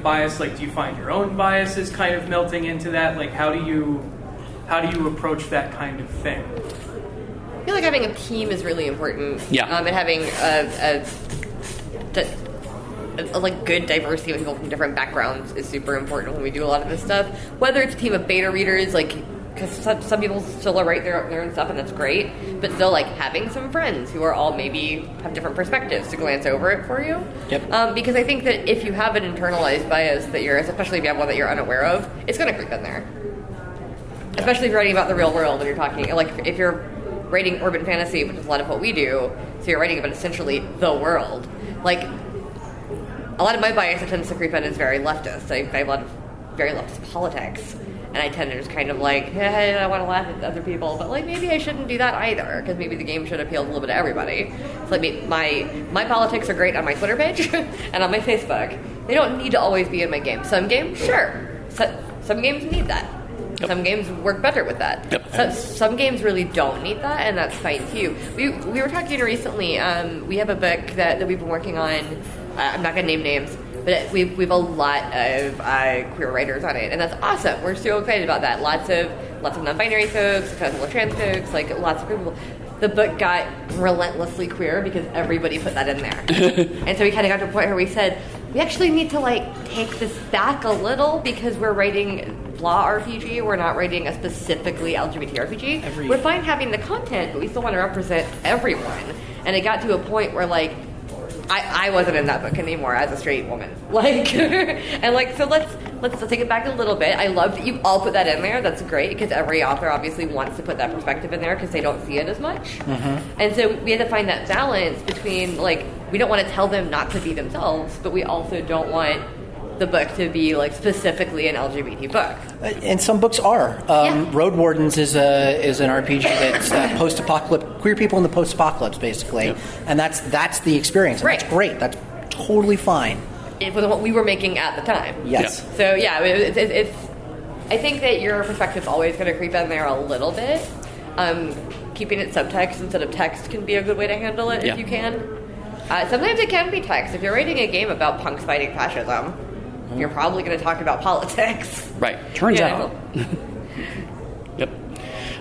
bias? Like, do you find your own biases kind of melting into that? Like, how do you approach that kind of thing? I feel like having a team is really important. Yeah. And having a good diversity of people from different backgrounds is super important when we do a lot of this stuff. Whether it's a team of beta readers, because some people still write their own stuff, and that's great, but still, having some friends who are all maybe have different perspectives to glance over it for you. Yep. Because I think that if you have an internalized bias that especially if you have one that you're unaware of, it's going to creep in there. Especially if you're writing about the real world and you're talking, if you're writing urban fantasy, which is a lot of what we do, so you're writing about essentially the world. A lot of my bias that tends to creep in is very leftist. I have a lot of very leftist politics, and I tend to just kind of hey, I want to laugh at other people, but maybe I shouldn't do that either, because maybe the game should appeal a little bit to everybody. So my politics are great on my Twitter page and on my Facebook. They don't need to always be in my game. Some games, sure. Some games need that. Yep. Some games work better with that. Yep. Some games really don't need that, and that's fine too. We were talking recently. We have a book that we've been working on. I'm not going to name names, but we've a lot of queer writers on it, and that's awesome. We're so excited about that. Lots of non-binary folks, casual trans folks, lots of people. The book got relentlessly queer because everybody put that in there. And so we kind of got to a point where we said, we actually need to take this back a little, because we're writing blah RPG, we're not writing a specifically LGBT RPG. We're fine having the content, but we still want to represent everyone. And it got to a point where I wasn't in that book anymore as a straight woman. So let's take it back a little bit. I love that you all put that in there. That's great, because every author obviously wants to put that perspective in there because they don't see it as much. Mm-hmm. And so we had to find that balance between we don't want to tell them not to be themselves, but we also don't want the book to be specifically an LGBT book. And some books are. Road Wardens is an RPG that's post-apocalypse, queer people in the post-apocalypse, basically. Yep. And that's the experience. And That's great. That's totally fine. It was what we were making at the time. Yes. Yeah. So it's I think that your perspective's always going to creep in there a little bit. Keeping it subtext instead of text can be a good way to handle it if you can. Sometimes it can be text. If you're writing a game about punks fighting fascism, you're probably going to talk about politics. Right. Turns out. Yep.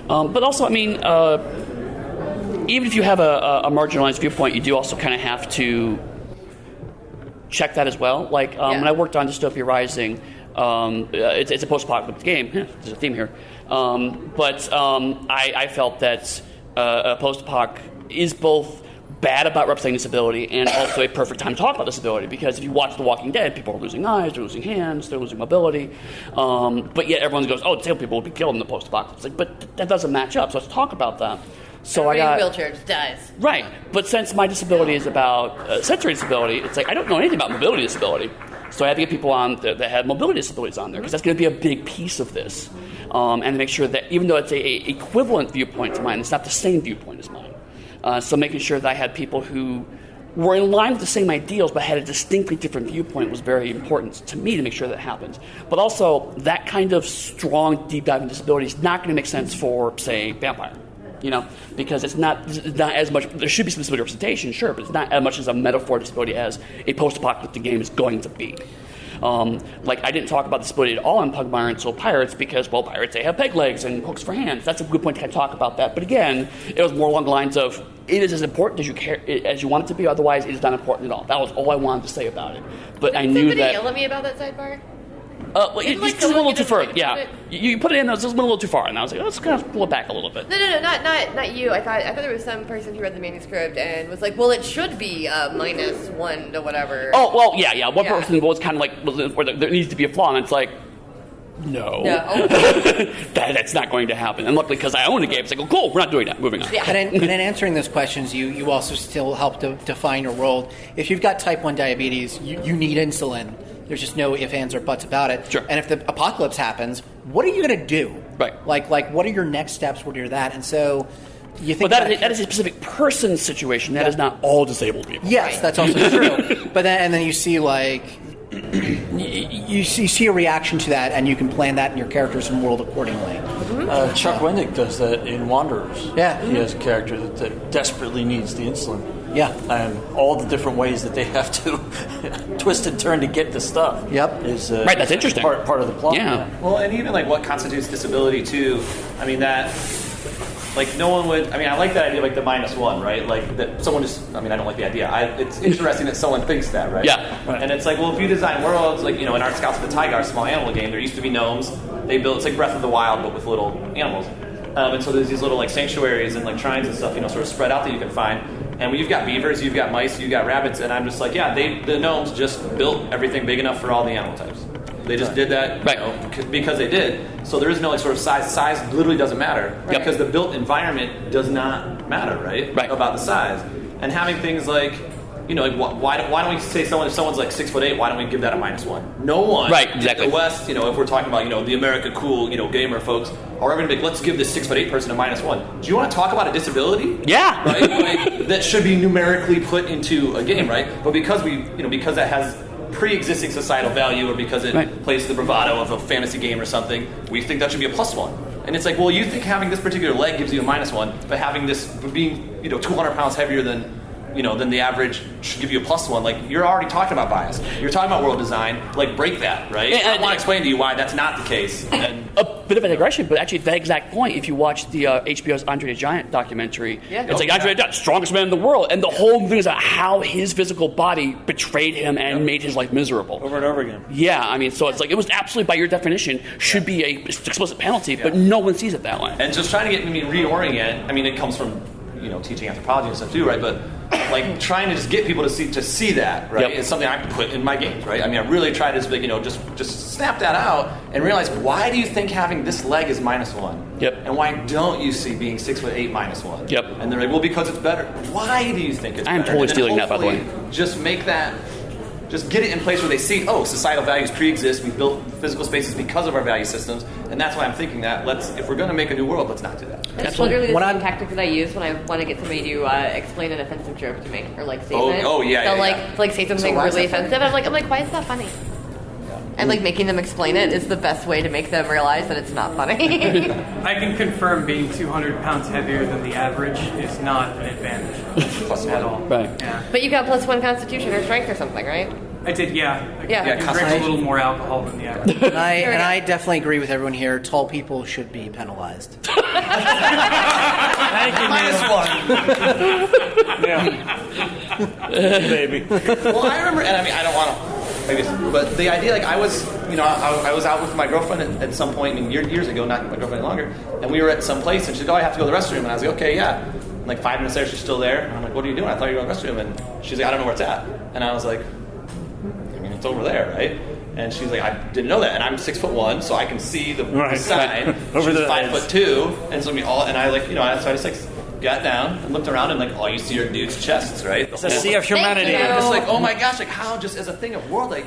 But also, even if you have a marginalized viewpoint, you do also kind of have to check that as well. When I worked on Dystopia Rising, it's a post-apocalyptic game. There's a theme here. I felt that a post-apoc is both bad about representing disability and also a perfect time to talk about disability, because if you watch The Walking Dead, people are losing eyes, they're losing hands, they're losing mobility, but yet everyone goes, disabled people will be killed in the post-apocalypse. But that doesn't match up, so let's talk about that. So I got wheelchair just dies. Right, but since my disability is about sensory disability, it's I don't know anything about mobility disability, so I had to get people on that had mobility disabilities on there, because that's going to be a big piece of this, and make sure that even though it's a equivalent viewpoint to mine, it's not the same viewpoint as mine. So making sure that I had people who were in line with the same ideals but had a distinctly different viewpoint was very important to me to make sure that happened. But also, that kind of strong, deep dive in disability is not going to make sense for, say, vampire. Because it's not as much. There should be some disability representation, sure, but it's not as much as a metaphor disability as a post-apocalyptic game is going to be. I didn't talk about disability at all in Pugmire until Pirates, because, Pirates, they have peg legs and hooks for hands. That's a good point to kind of talk about that. But again, it was more along the lines of, it is as important as you want it to be, otherwise it is not important at all. That was all I wanted to say about it. But I knew that... Somebody yell at me about that sidebar? It's a little too far. Yeah, you put it in. It was just a little too far, and I was like, let's kind of pull it back a little bit. No, not you. I thought there was some person who read the manuscript and was like, well, it should be -1 to whatever. Oh well, yeah. One person was kind of like, where there needs to be a flaw, and it's like, no, that's not going to happen. And luckily, because I own the game, it's like, oh, cool, we're not doing that. Moving on. Yeah. And in answering those questions, you also still help to define your world. If you've got type 1 diabetes, you need insulin. There's just no ifs, ands, or buts about it. Sure. And if the apocalypse happens, what are you going to do? Right. Like, what are your next steps? What are that? And so you think that is a specific person's situation. That is not all disabled people. Yes, that's also true. But then you see you see a reaction to that, and you can plan that in your characters and world accordingly. Chuck Wendick does that in Wanderers. Yeah. He has a character that desperately needs the insulin. Yeah. And all the different ways that they have to twist and turn to get the stuff. Yep. Is right, that's interesting. Part of the plot. Yeah. Well, and even like what constitutes disability too. I mean that. Like no one would. I mean, I like that idea, like the -1, right? Like that someone just. I mean, I don't like the idea. It's interesting that someone thinks that, right? Yeah. Right. And it's like, well, if you design worlds, like in Art Scouts of the Taiga, small animal game, there used to be gnomes. They built. It's like Breath of the Wild, but with little animals. And so there's these little like sanctuaries and like shrines and stuff, sort of spread out that you can find. And when you've got beavers, you've got mice, you've got rabbits, and I'm just like, yeah, the gnomes just built everything big enough for all the animal types. They just did that because they did. So there is no sort of size. Size literally doesn't matter because the built environment does not matter, right? About the size. And having things like, why don't we say if someone's like 6'8", why don't we give that a -1? No one. Right. Exactly. In the West, if we're talking about the America cool, gamer folks, are ever going to be let's give this 6'8" person a -1. Do you want to talk about a disability? Yeah. Right. That should be numerically put into a game, right? But because because that has pre-existing societal value, or because it plays the bravado of a fantasy game or something, we think that should be a +1. And it's like, well, you think having this particular leg gives you a -1, but having this being 200 pounds heavier than the average should give you a +1. Like, you're already talking about bias. You're talking about world design. Like, break that, right? I want to explain to you why that's not the case. And a bit of a digression, but actually, at that exact point, if you watch the HBO's Andre the Giant documentary, it's like Andre the Giant, strongest man in the world, and the whole thing is about how his physical body betrayed him and made his life miserable over and over again. Yeah, I mean, so it's like it was absolutely, by your definition, should be a explicit penalty, but no one sees it that way. And just trying to get me reorient. I mean, it comes from teaching anthropology and stuff too, right? But like trying to just get people to see that, right? It's something I put in my games, right? I mean, I really try to just snap that out and realize, why do you think having this leg is -1? Yep. And why don't you see being 6'8" -1? Yep. And they're like, well, because it's better. Why do you think it's better? I'm totally stealing that, by the way. Just make that. Just get it in place where they see, societal values pre-exist. We built physical spaces because of our value systems, and that's why I'm thinking that if we're going to make a new world, let's not do that. That's literally the same tactic that I use when I want to get somebody to explain an offensive joke to me, or like statement. They'll say something really offensive. I'm like, why is that funny? And like making them explain it is the best way to make them realize that it's not funny. I can confirm being 200 pounds heavier than the average is not an advantage at all. Right. Yeah. But you got +1 constitution or strength or something, right? I did, yeah. Yeah. I drink a little more alcohol than the average. And I definitely agree with everyone here. Tall people should be penalized. Thank you, -1. Yeah. Baby. Well, I remember, and I mean, I don't want to. But the idea, like, I was, I was out with my girlfriend at some point, years ago, not my girlfriend any longer, and we were at some place, and she's like, I have to go to the restroom, and I was like, okay, yeah. And like 5 minutes later, she's still there, and I'm like, what are you doing? I thought you were going to the restroom, and she's like, I don't know where it's at. And I was like, it's over there, right? And she's like, I didn't know that, and I'm 6'1", so I can see the sign. Over she's the 5'2", and so I like, so I just like got down and looked around, and like all you see are dudes' chests, right? It's a sea of humanity. And it's like, oh my gosh, like how just as a thing of world, like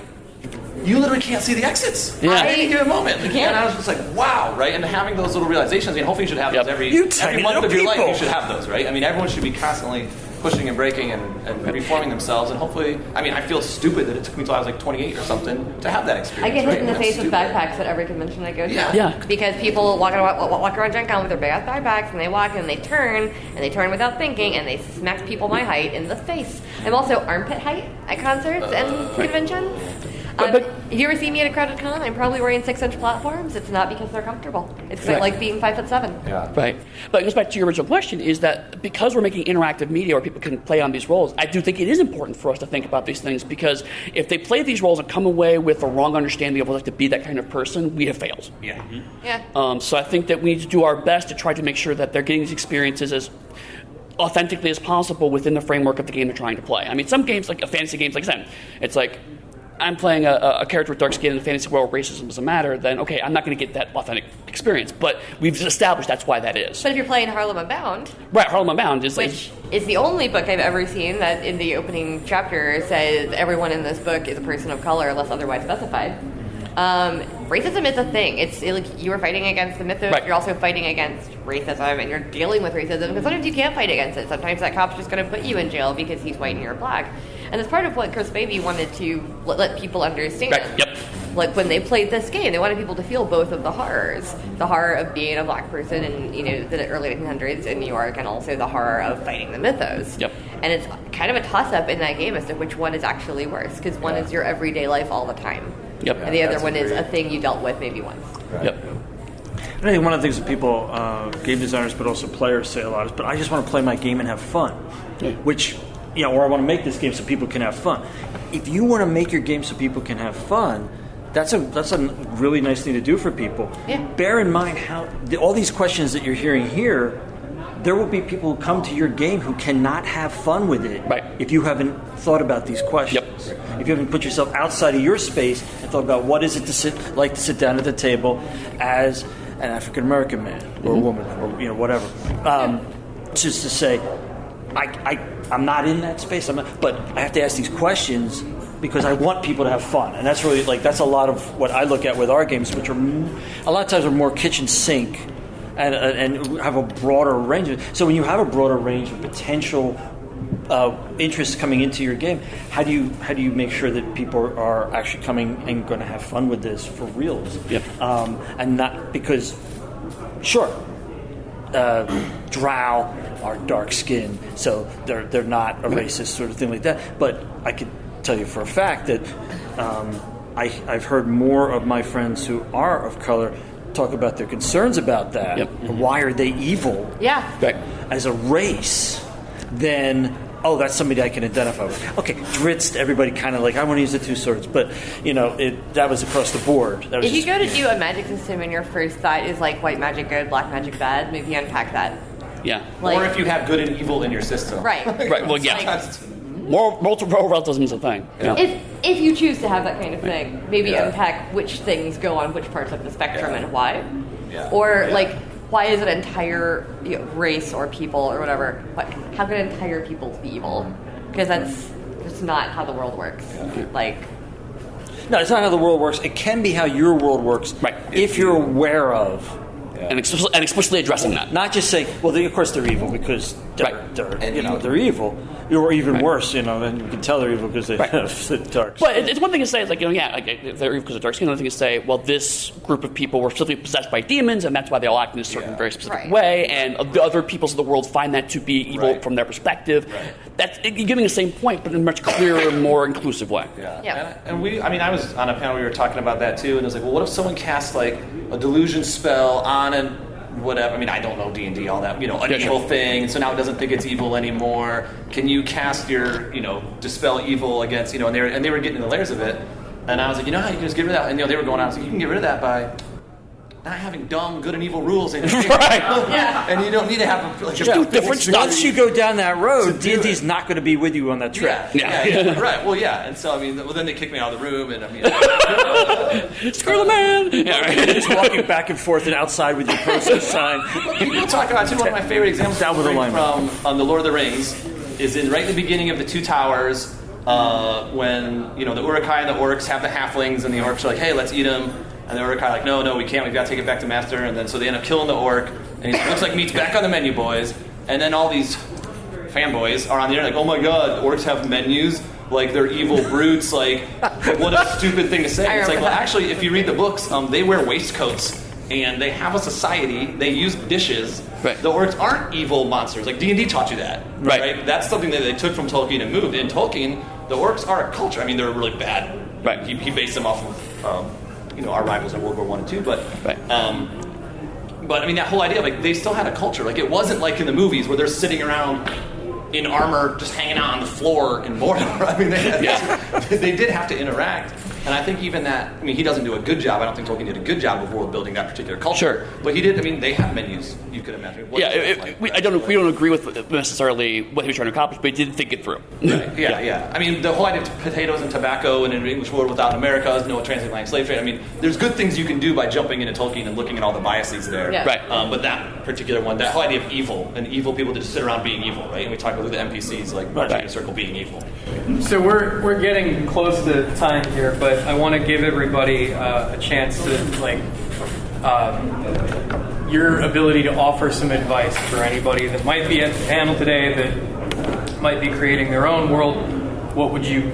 you literally can't see the exits at any given moment. Like, and I was just like, wow, right? And having those little realizations, I mean, hopefully you should have those every month of your life. You should have those, right? I mean, everyone should be constantly pushing and breaking and reforming themselves, and hopefully, I mean, I feel stupid that it took me till I was like 28 or something to have that experience. I get hit in the face with backpacks at every convention I go to. Yeah. Because people walk around Gen Con with their big ass backpacks, and they walk and they turn without thinking, and they smack people my height in the face. I'm also armpit height at concerts and conventions. If you ever see me at a crowded con, I'm probably wearing 6-inch platforms. It's not because they're comfortable. It's because I like being 5'7". Yeah. Right. But it goes back to your original question, is that because we're making interactive media where people can play on these roles, I do think it is important for us to think about these things, because if they play these roles and come away with a wrong understanding of what it's like to be that kind of person, we have failed. Yeah. Yeah. So I think that we need to do our best to try to make sure that they're getting these experiences as authentically as possible within the framework of the game they're trying to play. I mean, some games, like fantasy games like Zen, it's like, I'm playing a character with dark skin in the fantasy world where racism doesn't matter, then okay, I'm not going to get that authentic experience. But we've established that's why that is. But if you're playing Harlem Unbound... Right, Harlem Unbound is... Which is the only book I've ever seen that in the opening chapter says everyone in this book is a person of color unless otherwise specified. Racism is a thing. It's like you are fighting against the mythos, right. You're also fighting against racism, and you're dealing with racism, because sometimes you can't fight against it. Sometimes that cop's just going to put you in jail because he's white and you're black. And it's part of what Chris Baby wanted to let people understand. Right. Yep. Like when they played this game, they wanted people to feel both of the horrors. The horror of being a black person in, the early 1900s in New York, and also the horror of fighting the mythos. Yep. And it's kind of a toss-up in that game as to which one is actually worse, because one is your everyday life all the time. Yep. And the other one is a thing you dealt with maybe once. Right. Yep. I think one of the things that people, game designers, but also players say a lot is, but I just want to play my game and have fun, which, or I want to make this game so people can have fun. If you want to make your game so people can have fun, that's a really nice thing to do for people. Yeah. Bear in mind all these questions that you're hearing here, there will be people who come to your game who cannot have fun with it if you haven't thought about these questions. Yep. If you haven't put yourself outside of your space and thought about what is it to sit down at the table as an African American man or a woman or whatever, just to say, I'm not in that space. But I have to ask these questions because I want people to have fun, and that's really that's a lot of what I look at with our games, which are a lot of times are more kitchen sink. And have a broader range. So when you have a broader range of potential interests coming into your game, how do you make sure that people are actually coming and going to have fun with this for reals? Yep. And not because, sure, Drow are dark skinned, so they're not a racist sort of thing like that. But I could tell you for a fact that I've heard more of my friends who are of color talk about their concerns about that. Yep. Why are they evil? Yeah. Right. As a race, then that's somebody I can identify with. Okay, Dritz, everybody kind of I want to use the two swords, but that was across the board. That was if you go to do a magic system and your first thought is white magic good, black magic bad, maybe unpack that. Yeah. Or if you have good and evil in your system. Right. Right. Well, yeah. Multiple relativism is a thing. Yeah. If you choose to have that kind of thing, maybe unpack which things go on which parts of the spectrum and why. Yeah. Or why is an entire race or people or whatever? How can entire peoples be evil? Because that's just not how the world works. No, it's not how the world works. It can be how your world works, right? If you're aware of. And explicitly addressing that. Not just say, of course they're evil because they're evil. Or even worse, and you can tell they're evil because they have dark skin. But it's one thing to say, they're evil because of dark skin. Another thing to say, this group of people were simply possessed by demons, and that's why they all act in a certain very specific way, and the other peoples of the world find that to be evil from their perspective. Right. That's giving the same point, but in a much clearer, more inclusive way. Yeah. And I was on a panel, we were talking about that too, and it was what if someone casts a delusion spell on an whatever. I don't know D&D, all that, an evil thing, so now it doesn't think it's evil anymore. Can you cast your, dispel evil against, and they were getting the layers of it. And I was like, how you can just get rid of that? And they were going on, I was like, you can get rid of that by not having dumb good and evil rules in your game. And you don't need to have different stuff. Once you go down that road, D&D's not going to be with you on that trip. Yeah. Right. Well, yeah. And so then they kicked me out of the room, and screw the man. Just walking back and forth and outside with your protest sign. People talk about one of my favorite examples from The Lord of the Rings is right in the beginning of the Two Towers when the Uruk-hai and the orcs have the halflings, and the orcs are like, hey, let's eat them. And the Uruk-hai no, we can't. We've got to take it back to Master. And then so they end up killing the orc. And he looks like meat's back on the menu, boys. And then all these fanboys are on the internet oh my god, orcs have menus. They're evil brutes. What a stupid thing to say. It's actually, if you read the books, they wear waistcoats. And they have a society. They use dishes. Right. The orcs aren't evil monsters. D&D taught you that. Right. That's something that they took from Tolkien and moved. In Tolkien, the orcs are a culture. They're a really bad Right. He based them off of our rivals in World War I and II, but. Right. But I mean, that whole idea, like, they still had a culture. Like, it wasn't like in the movies where they're sitting around in armor, just hanging out on the floor in Mordor. I mean, they did have to interact. And I think even that, I mean, he doesn't do a good job. I don't think Tolkien did a good job of world building that particular culture. Sure. But he did, I mean, they have menus, you could imagine. We don't agree with necessarily what he was trying to accomplish, but he did think it through. Right. Yeah. I mean, the whole idea of potatoes and tobacco in an English world without America, no transatlantic slave trade. I mean, there's good things you can do by jumping into Tolkien and looking at all the biases there. Yeah. Right. But that particular one, that whole idea of evil, and evil people to just sit around being evil, right? And we talk about the NPCs, like, marching in a circle being evil. So we're getting close to time here, but I want to give everybody a chance to, like, your ability to offer some advice for anybody that might be at the panel today that might be creating their own world. What would you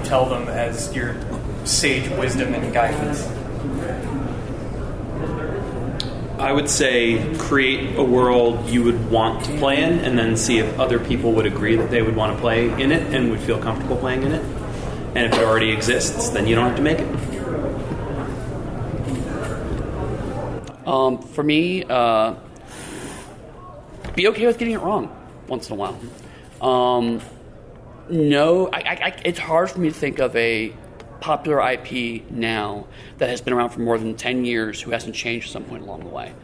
tell them as your sage wisdom and guidance? I would say create a world you would want to play in, and then see if other people would agree that they would want to play in it and would feel comfortable playing in it. And if it already exists, then you don't have to make it. For me, be okay with getting it wrong once in a while. It's hard for me to think of a popular IP now that has been around for more than 10 years who hasn't changed at some point along the way.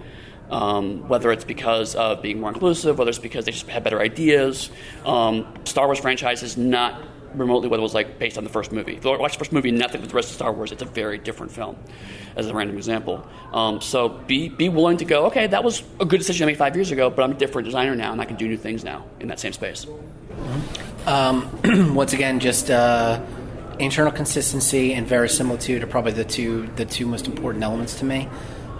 Whether it's because of being more inclusive, whether it's because they just had better ideas. Star Wars franchise is not remotely what it was like based on the first movie. If you watch the first movie, nothing with the rest of Star Wars, it's a very different film, as a random example. So be willing to go, okay, that was a good decision I made 5 years ago, but I'm a different designer now, and I can do new things now in that same space. Once again, just internal consistency and verisimilitude are probably the two most important elements to me.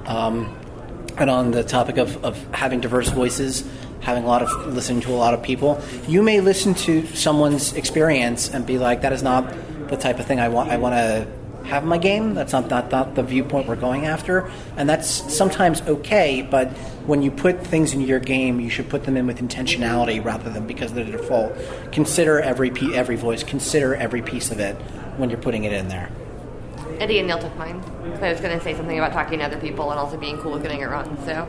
And on the topic of having diverse voices, listening to a lot of people, you may listen to someone's experience and be like, that is not the type of thing I want to have in my game. That's not the viewpoint we're going after. And that's sometimes okay, but when you put things into your game, you should put them in with intentionality rather than because they're the default. Consider every voice, consider every piece of it when you're putting it in there. Eddy and Neall took mine. So I was going to say something about talking to other people and also being cool with getting it wrong. So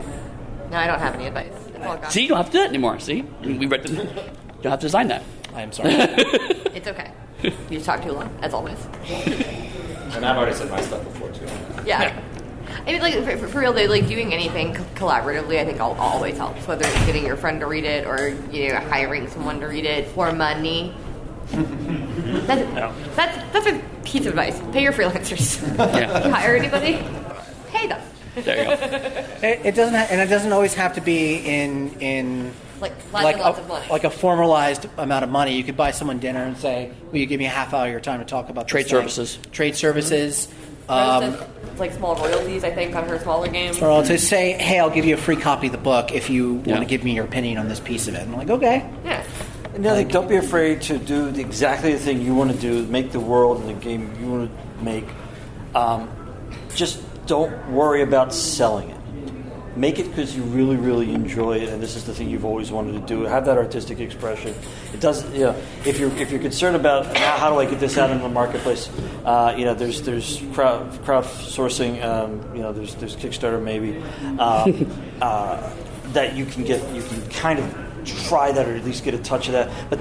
no, I don't have any advice. It's all gone. See, you don't have to do that anymore. See, we read you don't have to design that. I am sorry. It's okay. You just talk too long, as always. And I've already said my stuff before, too. Yeah. I mean, like, for real, like, doing anything collaboratively, I think always helps. Whether it's getting your friend to read it or, hiring someone to read it for money. That's a piece of advice. Pay your freelancers. Yeah. You hire anybody, pay them. There you go. It doesn't always have to be in lots of money. Like a formalized amount of money. You could buy someone dinner and say, "Will you give me a half hour of your time to talk about trade services?" Trade services. Like small royalties, I think, on her smaller games. So to say, "Hey, I'll give you a free copy of the book if you want to give me your opinion on this piece of it." I'm like, okay. Yeah. And don't be afraid to do exactly the thing you want to do, make the world and the game you want to make. Just don't worry about selling it. Make it because you really, really enjoy it, and this is the thing you've always wanted to do. Have that artistic expression. It doesn't, if you're concerned about how do I get this out into the marketplace, there's crowdsourcing, there's Kickstarter maybe that you can kind of try that or at least get a touch of that. But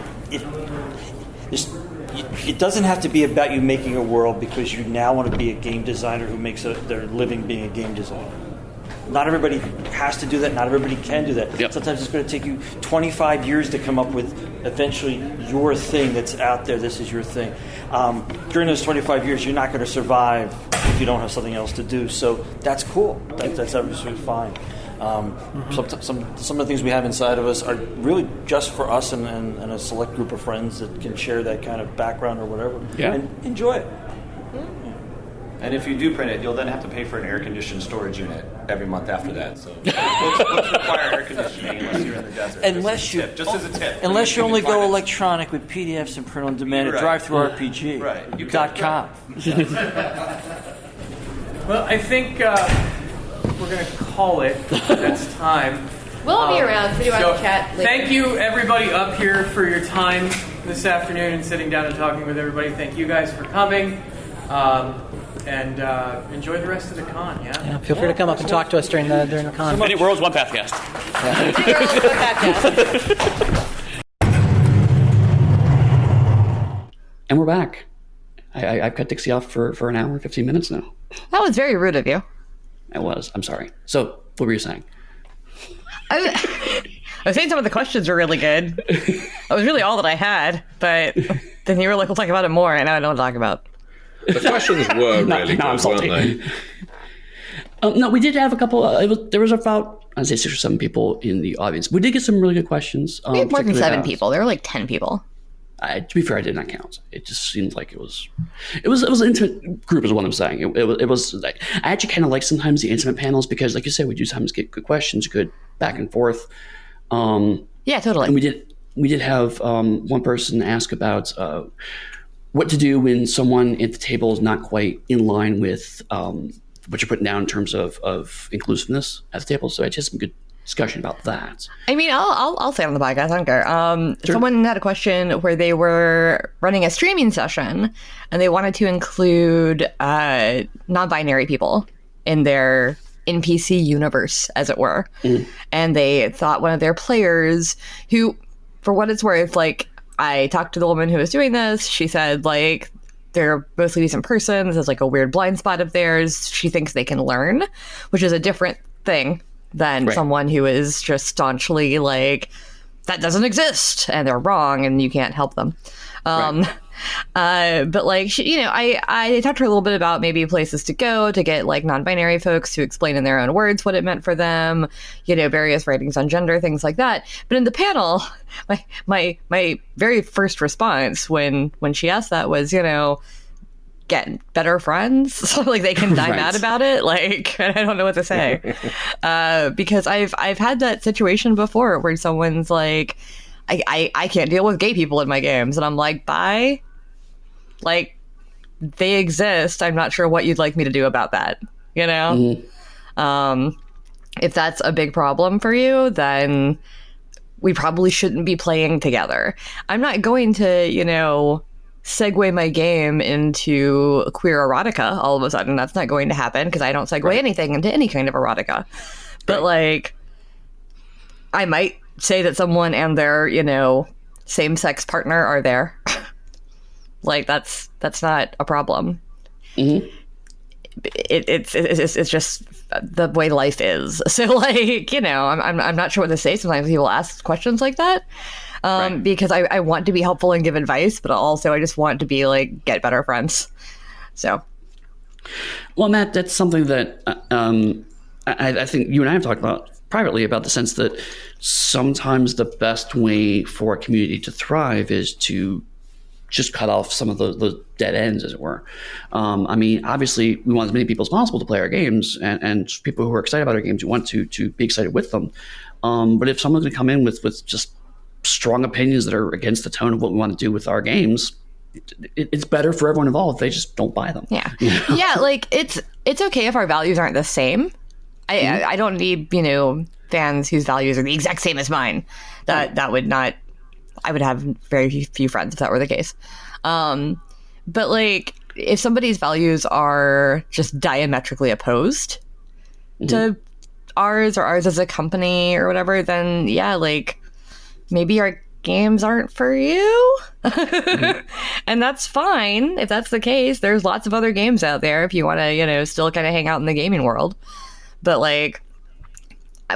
it doesn't have to be about you making a world because you now want to be a game designer who makes their living being a game designer. Not everybody has to do that. Not everybody can do that. Yep. Sometimes it's going to take you 25 years to come up with eventually your thing that's out there. This is your thing. During those 25 years, you're not going to survive if you don't have something else to do. So that's cool. That's absolutely fine. Some of the things we have inside of us are really just for us and a select group of friends that can share that kind of background or whatever. Yeah. And enjoy it. And if you do print it, you'll then have to pay for an air-conditioned storage unit every month after that. So books require air conditioning unless you're in the desert. Just as a tip. Unless you only go electronic with PDFs and print on demand at DriveThruRPG. Right. .com. Well, I think we're going to call it. That's time. We'll be around, so do you want to chat later? Thank you, everybody up here, for your time this afternoon and sitting down and talking with everybody. Thank you guys for coming. And enjoy the rest of the con. Yeah, feel free to come up and talk to us during the con. Many worlds, one Pathcast. And we're back. I've cut Dixie off for an hour and 15 minutes now. That was very rude of you. I was. I'm sorry. So, what were you saying? I was saying some of the questions were really good. That was really all that I had, but then you were like, we'll talk about it more, and I don't know what to talk about. The questions were really good, weren't they? No, we did have a couple. There was about, I'd say 6 or 7 people in the audience. We did get some really good questions. We had more than 7 people. There were like 10 people. To be fair, I did not count. It just seemed like it was an intimate group, is what I'm saying. It was like, I actually kind of like sometimes the intimate panels because, like you said, we do sometimes get good questions, good back and forth. Yeah, totally. And we did have one person ask about what to do when someone at the table is not quite in line with what you're putting down in terms of inclusiveness at the table. So I just had some good discussion about that. I mean, I'll say it on the podcast. I don't care. Sure. Someone had a question where they were running a streaming session and they wanted to include non-binary people in their NPC universe, as it were. And they thought one of their players, who, for what it's worth, like, I talked to the woman who was doing this. She said, like, they're mostly decent person. This is like a weird blind spot of theirs. She thinks they can learn, which is a different thing than someone who is just staunchly like, that doesn't exist and they're wrong and you can't help them. But like, I talked to her a little bit about maybe places to go to get like non-binary folks to explain in their own words what it meant for them, various writings on gender, things like that. But in the panel, my very first response when she asked that was, get better friends so like they can die mad about it. Like, I don't know what to say. Because I've had that situation before where someone's like, I can't deal with gay people in my games. And I'm like, bye. Like, they exist. I'm not sure what you'd like me to do about that. If that's a big problem for you, then we probably shouldn't be playing together. I'm not going to, segue my game into queer erotica all of a sudden. That's not going to happen because I don't segue anything into any kind of erotica. But like, I might say that someone and their, same-sex partner are there. Like, that's not a problem. It's just the way life is. So like, I'm not sure what to say. Sometimes people ask questions like that. Because I want to be helpful and give advice, but also I just want to be like, get better friends. So. Well, Matt, that's something that I think you and I have talked about privately, about the sense that sometimes the best way for a community to thrive is to just cut off some of the dead ends, as it were. I mean, obviously, we want as many people as possible to play our games, and people who are excited about our games, we want to be excited with them. But if someone's going to come in with just strong opinions that are against the tone of what we want to do with our games, it's better for everyone involved if they just don't buy them. Yeah. Yeah, like, it's okay if our values aren't the same. I don't need, fans whose values are the exact same as mine. That would not, I would have very few friends if that were the case. But like, if somebody's values are just diametrically opposed to ours, or ours as a company or whatever, then yeah, like, maybe our games aren't for you. And that's fine if that's the case. There's lots of other games out there if you want to, still kind of hang out in the gaming world. But like,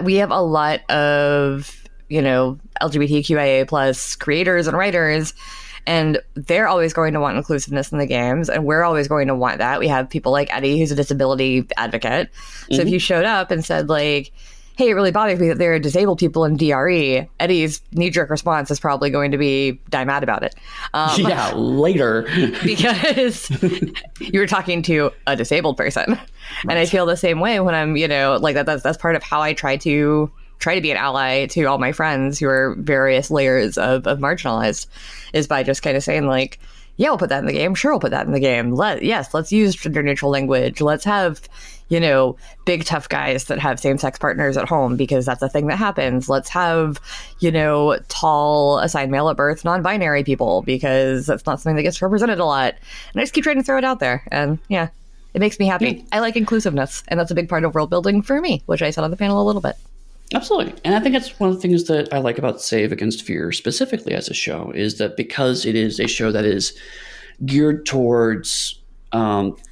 we have a lot of, LGBTQIA plus creators and writers, and they're always going to want inclusiveness in the games, and we're always going to want that. We have people like Eddy, who's a disability advocate. So if you showed up and said like, hey, it really bothers me that there are disabled people in DRE, Eddy's knee-jerk response is probably going to be, die mad about it. Yeah, later. Because you were talking to a disabled person. Right. And I feel the same way when I'm, like that's part of how I try to be an ally to all my friends who are various layers of marginalized, is by just kind of saying like, Yeah, we'll put that in the game. Sure, we'll put that in the game. Let's use gender neutral language. Let's have, big tough guys that have same-sex partners at home because that's a thing that happens. Let's have, tall, assigned male at birth, non-binary people because that's not something that gets represented a lot. And I just keep trying to throw it out there. And yeah, it makes me happy. I like inclusiveness, and that's a big part of world building for me, which I said on the panel a little bit. Absolutely. And I think that's one of the things that I like about Save Against Fear specifically as a show is that because it is a show that is geared towards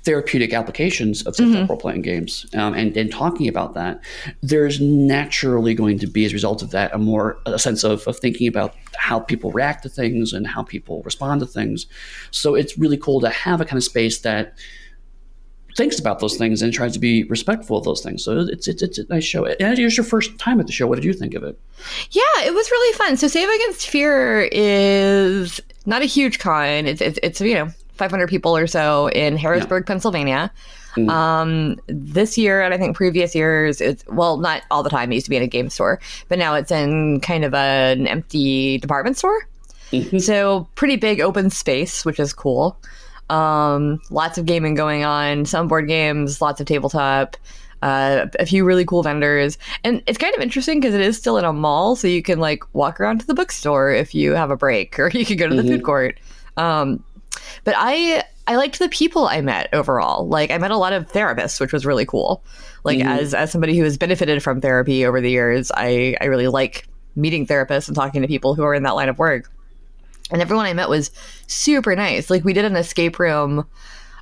therapeutic applications of role-playing games and talking about that, there's naturally going to be, as a result of that, a sense of thinking about how people react to things and how people respond to things. So it's really cool to have a kind of space that thinks about those things and tries to be respectful of those things. So it's a nice show. And it was your first time at the show. What did you think of it? Yeah, it was really fun. So Save Against Fear is not a huge con. It's 500 people or so in Harrisburg, Pennsylvania. This year, and I think previous years, not all the time. It used to be in a game store, but now it's in kind of an empty department store. So pretty big open space, which is cool. Lots of gaming going on, some board games, lots of tabletop, a few really cool vendors. And it's kind of interesting because it is still in a mall, so you can walk around to the bookstore if you have a break, or you can go to the food court. But I liked the people I met overall. I met a lot of therapists, which was really cool. As somebody who has benefited from therapy over the years, I really like meeting therapists and talking to people who are in that line of work. And everyone I met was super nice. We did an escape room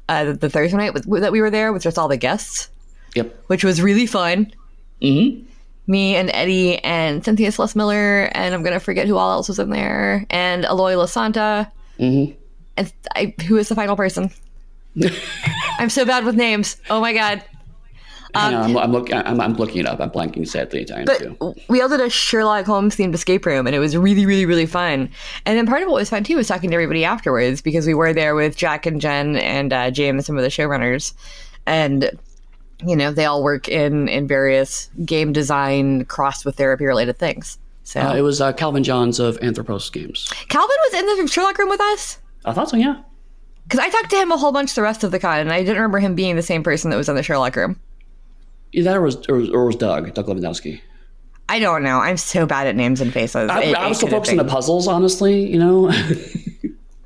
the Thursday night that we were there with just all the guests. Yep. Which was really fun. Me and Eddy and Cynthia Sless-Miller, and I'm going to forget who all else was in there, and Aloy LaSanta. And who is the final person? I'm so bad with names. Oh my God. I'm looking it up. I'm blanking sadly too. We all did a Sherlock Holmes themed escape room, and it was really, really, really fun. And then part of what was fun too was talking to everybody afterwards, because we were there with Jack and Jen and James, some of the showrunners, and they all work in various game design crossed with therapy related things. So it was Calvin Johns of Anthropos Games. Calvin was in the Sherlock room with us? I thought so, yeah. Because I talked to him a whole bunch the rest of the con, and I didn't remember him being the same person that was in the Sherlock room. Either that or was Doug Levandowski. I don't know. I'm so bad at names and faces. I was still focusing on the puzzles, honestly, to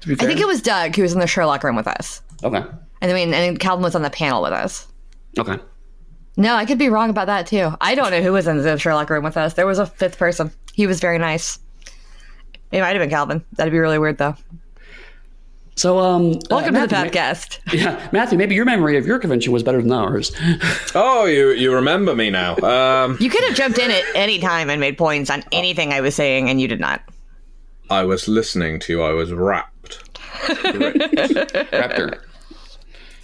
be fair. I think it was Doug who was in the Sherlock room with us. Okay. And Calvin was on the panel with us. Okay. No, I could be wrong about that too. I don't know who was in the Sherlock room with us. There was a fifth person. He was very nice. It might have been Calvin. That'd be really weird though. So, welcome to the Pathcast. Yeah, Matthew, maybe your memory of your convention was better than ours. Oh, you remember me now. You could have jumped in at any time and made points on anything I was saying, and you did not. I was listening to you. I was rapt. Raptor.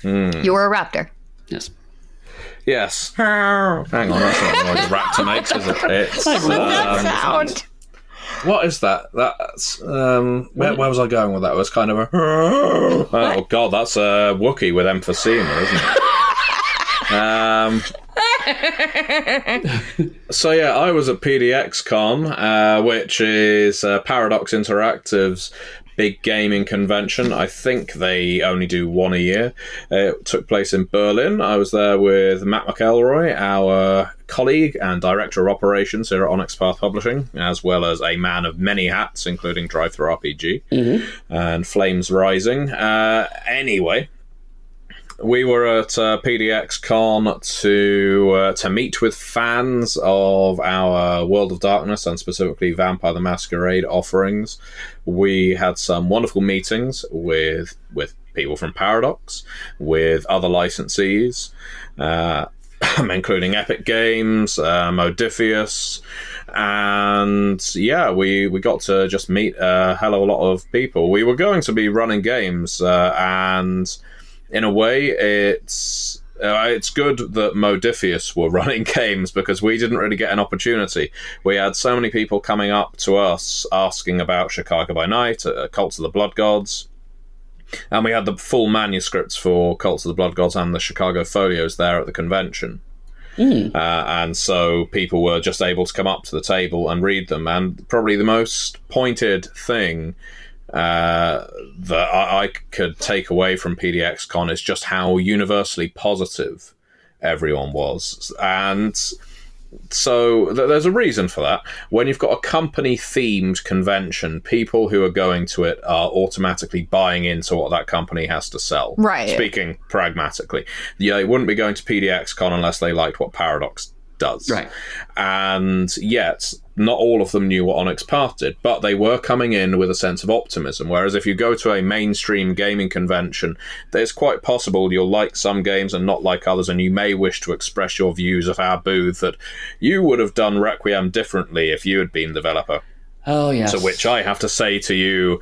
You were a raptor. Yes. Yes. Hang on, that's not the noise a raptor makes, is it? It's, that sound? What is that? That's where was I going with that? It was kind of a oh god, that's a Wookiee with emphysema, isn't it? So yeah, I was at PDX-Con, which is Paradox Interactive's big gaming convention. I think they only do one a year. It took place in Berlin. I was there with Matt McElroy, our colleague and director of operations here at Onyx Path Publishing, as well as a man of many hats, including Drive-Thru RPG and Flames Rising. Anyway, we were at PDX-Con to meet with fans of our World of Darkness and specifically Vampire the Masquerade offerings. We had some wonderful meetings with people from Paradox, with other licensees, including Epic Games, Modifius, and yeah, we got to just meet a hell of a lot of people. We were going to be running games, and in a way, it's good that Modifius were running games because we didn't really get an opportunity. We had so many people coming up to us asking about Chicago by Night, Cults of the Blood Gods, and we had the full manuscripts for Cults of the Blood Gods and the Chicago Folios there at the convention. And so people were just able to come up to the table and read them. And probably the most pointed thing that I could take away from PDXCon is just how universally positive everyone was. And so there's a reason for that. When you've got a company-themed convention, people who are going to it are automatically buying into what that company has to sell. Right. Speaking pragmatically. Yeah, they wouldn't be going to PDXCon unless they liked what Paradox does. Right. And yet, not all of them knew what Onyx Path did, but they were coming in with a sense of optimism. Whereas if you go to a mainstream gaming convention, it's quite possible you'll like some games and not like others, and you may wish to express your views of our booth that you would have done Requiem differently if you had been developer. Oh, yes. To which I have to say to you,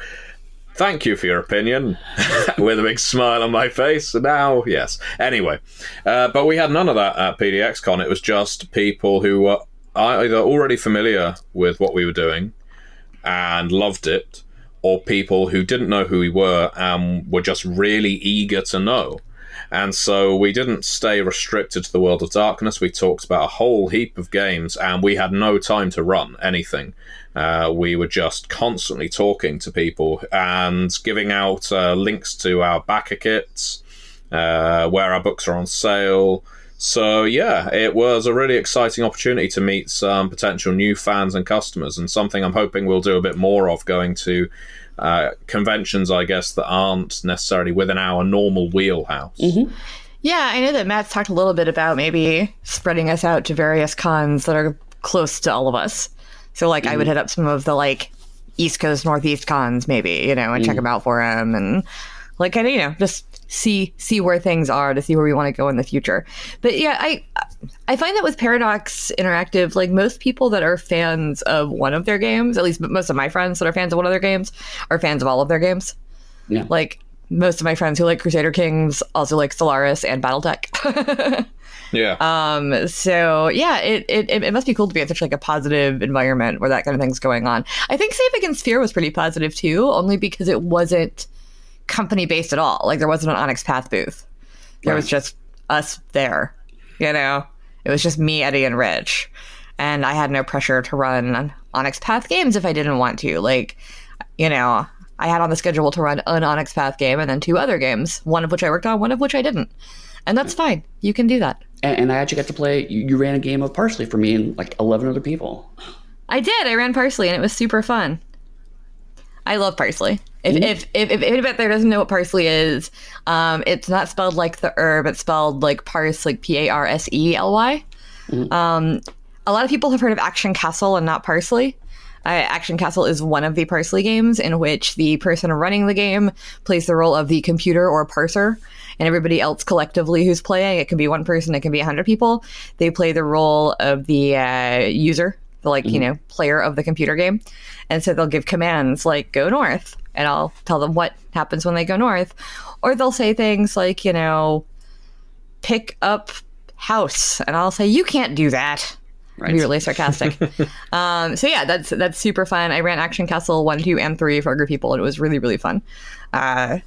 thank you for your opinion, with a big smile on my face. Now, yes. Anyway, but we had none of that at PDXCon. It was just people who were either already familiar with what we were doing and loved it, or people who didn't know who we were and were just really eager to know. And so we didn't stay restricted to the World of Darkness. We talked about a whole heap of games, and we had no time to run anything. We were just constantly talking to people and giving out links to our backer kits, where our books are on sale. So yeah, it was a really exciting opportunity to meet some potential new fans and customers, and something I'm hoping we'll do a bit more of, going to conventions, I guess, that aren't necessarily within our normal wheelhouse. Mm-hmm. Yeah, I know that Matt's talked a little bit about maybe spreading us out to various cons that are close to all of us. So, like, I would hit up some of the, like, East Coast, Northeast cons, maybe, you know, and check them out for him, and, like, kind of, you know, just see where things are, to see where we want to go in the future. But yeah, I find that with Paradox Interactive, like, most people that are fans of one of their games, at least most of my friends that are fans of one of their games, are fans of all of their games. Yeah. Like, most of my friends who like Crusader Kings also like Stellaris and Battletech. Yeah. So yeah, it must be cool to be in such like a positive environment where that kind of thing's going on. I think Save Against Fear was pretty positive too, only because it wasn't company based at all. Like, there wasn't an Onyx Path booth. There was just us there, you know? It was just me, Eddy, and Rich. And I had no pressure to run Onyx Path games if I didn't want to. Like, you know, I had on the schedule to run an Onyx Path game and then 2 other games, one of which I worked on, one of which I didn't. And that's fine. You can do that. And I actually got to play, you ran a game of Parsley for me and like 11 other people. I did. I ran Parsley, and it was super fun. I love Parsley. If anybody out there doesn't know what parsley is, it's not spelled like the herb. It's spelled like parse, like Parsely. A lot of people have heard of Action Castle and not Parsley. Action Castle is one of the Parsley games in which the person running the game plays the role of the computer or parser, and everybody else collectively who's playing, it can be one person, it can be 100 people, they play the role of the user, the you know, player of the computer game. And so they'll give commands like, go north, and I'll tell them what happens when they go north. Or they'll say things like, you know, pick up house, and I'll say, you can't do that. Right. Be really sarcastic. So yeah, that's super fun. I ran Action Castle 1, 2, and 3 for a group of people, and it was really, really fun. And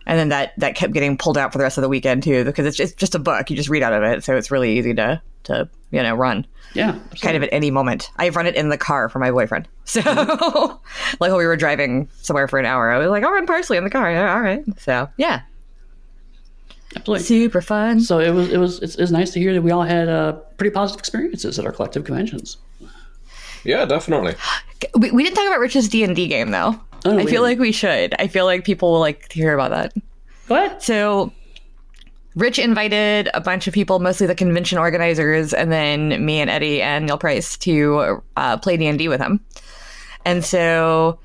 then that kept getting pulled out for the rest of the weekend too, because it's just a book. You just read out of it, so it's really easy to you know, run. Yeah, absolutely. Kind of at any moment. I've run it in the car for my boyfriend. So like when we were driving somewhere for an hour, I was like, I'll run Parsley in the car. Yeah, all right. So yeah. Absolutely. Super fun. So it's nice to hear that we all had pretty positive experiences at our collective conventions. Yeah, definitely. We didn't talk about Rich's D&D game though. Oh, no, I feel like we should. I feel like people will like to hear about that. What? So Rich invited a bunch of people, mostly the convention organizers, and then me and Eddy and Neall Price to play D&D with him. And so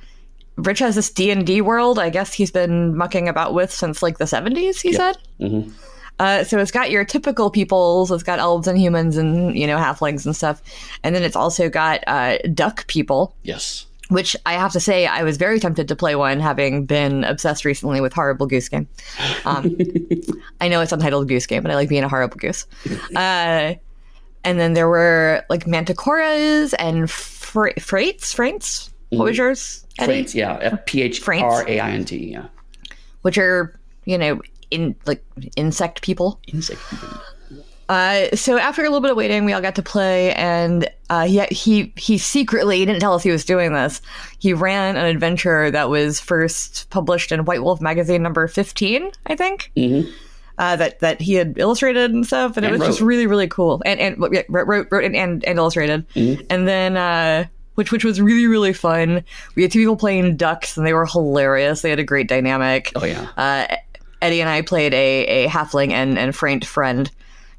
Rich has this D&D world, I guess he's been mucking about with since like the 70s, he said. Mm-hmm. So it's got your typical peoples, it's got elves and humans and, you know, halflings and stuff. And then it's also got duck people. Yes. Which I have to say, I was very tempted to play one, having been obsessed recently with Horrible Goose Game. I know it's untitled Goose Game, but I like being a horrible goose. And then there were like manticoras and fraints. What was yours, Eddy? Fraint, yeah. Phraint, yeah. Which are, you know, insect people. Insect people. So after a little bit of waiting, we all got to play, and he secretly, he didn't tell us he was doing this. He ran an adventure that was first published in White Wolf magazine number 15, I think. Mm-hmm. That he had illustrated and stuff, and it was just really, really cool. And wrote and illustrated. Mm-hmm. And then which was really, really fun. We had 2 people playing ducks, and they were hilarious. They had a great dynamic. Oh yeah. Eddy and I played a halfling and Frank friend,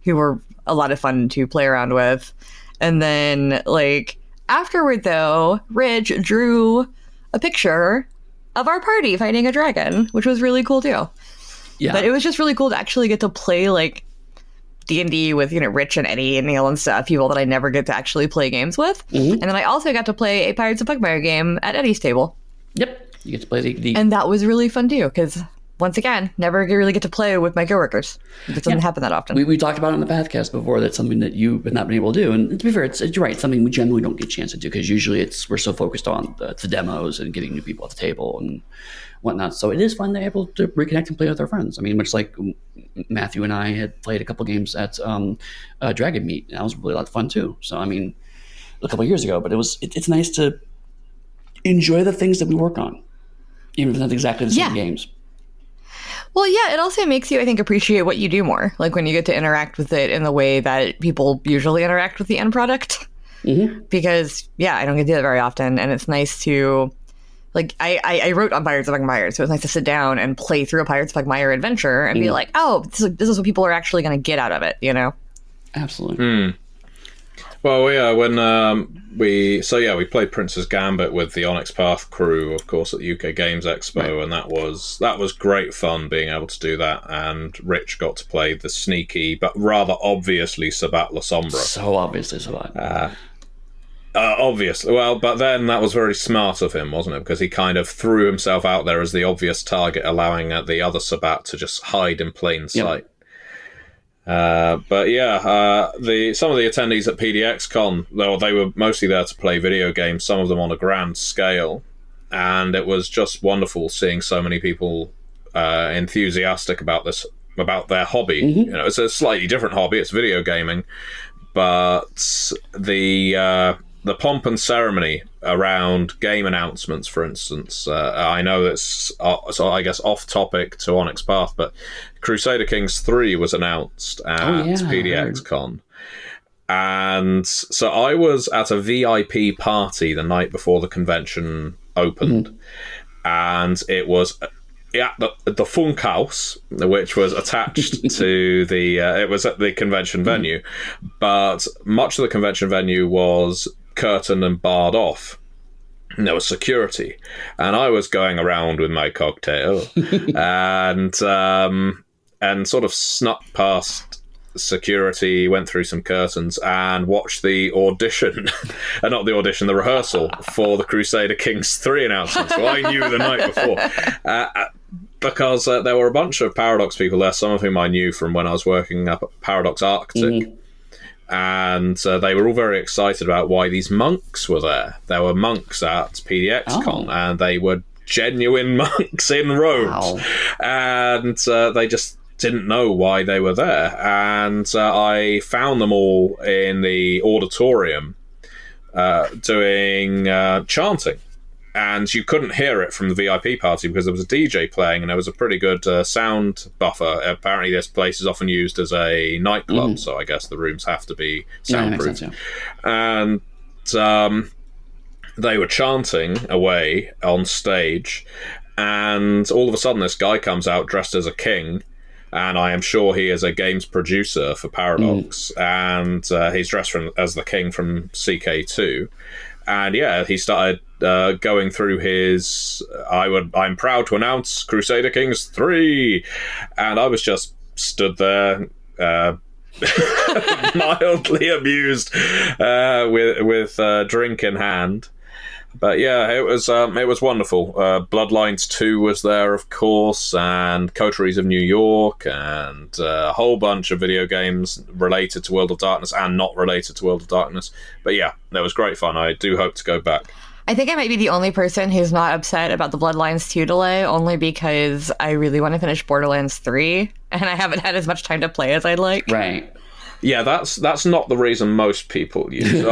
who were a lot of fun to play around with. And then, like, afterward, though, Ridge drew a picture of our party fighting a dragon, which was really cool, too. Yeah. But it was just really cool to actually get to play, like, D&D with, Rich and Eddy and Neall and stuff, people that I never get to actually play games with. Mm-hmm. And then I also got to play a Pirates of Pugmire game at Eddy's table. Yep. You get to play the... And that was really fun, too, because... Once again, never really get to play with my coworkers. It doesn't happen that often. We talked about it on the Pathcast before. That's something that you've not been able to do. And to be fair, you're right. It's something we generally don't get a chance to do because usually we're so focused on the demos and getting new people at the table and whatnot. So it is fun to be able to reconnect and play with our friends. I mean, much like Matthew and I had played a couple games at Dragon Meet. And that was really a lot of fun too. So, I mean, a couple of years ago. But it's nice to enjoy the things that we work on, even if it's not exactly the same games. Well, yeah, it also makes you, I think, appreciate what you do more. Like when you get to interact with it in the way that people usually interact with the end product. Mm-hmm. Because, I don't get to do that very often. And it's nice to, like, I wrote on Pirates of Pugmire, so it's nice to sit down and play through a Pirates of Pugmire adventure and be like, oh, this is what people are actually going to get out of it, Absolutely. Well, yeah, we played Prince's Gambit with the Onyx Path crew, of course, at the UK Games Expo, and that was great fun being able to do that. And Rich got to play the sneaky but rather obviously Sabat La Sombra. So obviously Sabat. Obviously, well, but then that was very smart of him, wasn't it? Because he kind of threw himself out there as the obvious target, allowing the other Sabat to just hide in plain sight. Yep. But some of the attendees at PDXCon, they were mostly there to play video games, some of them on a grand scale, and it was just wonderful seeing so many people enthusiastic about their hobby. Mm-hmm. It's a slightly different hobby, it's video gaming, but the pomp and ceremony around game announcements, for instance. I know that's, I guess, off topic to Onyx Path, but Crusader Kings 3 was announced at PDXCon. And so I was at a VIP party the night before the convention opened. And it was at the Funkhaus, which was attached to it was at the convention venue. But much of the convention venue was curtained and barred off. And there was security, and I was going around with my cocktail and sort of snuck past security, went through some curtains and watched the audition the rehearsal for the Crusader Kings 3 announcement. So I knew the night before because there were a bunch of Paradox people there, some of whom I knew from when I was working up at Paradox Arctic. Mm-hmm. And they were all very excited about why these monks were there. There were monks at PDXCon, and they were genuine monks in robes. Wow. And they just didn't know why they were there. And I found them all in the auditorium doing chanting. And you couldn't hear it from the VIP party because there was a DJ playing and there was a pretty good sound buffer. Apparently this place is often used as a nightclub, so I guess the rooms have to be soundproof. Yeah, and they were chanting away on stage, and all of a sudden this guy comes out dressed as a king, and I am sure he is a games producer for Paradox, and he's dressed as the king from CK2. And he started going through his I'm proud to announce Crusader Kings 3, and I was just stood there mildly amused with drink in hand. But it was wonderful. Bloodlines 2 was there, of course, and Coteries of New York, and a whole bunch of video games related to World of Darkness and not related to World of Darkness. But that was great fun. I do hope to go back. I think I might be the only person who's not upset about the Bloodlines 2 delay, only because I really want to finish Borderlands 3, and I haven't had as much time to play as I'd like. Right. Yeah, that's not the reason most people use.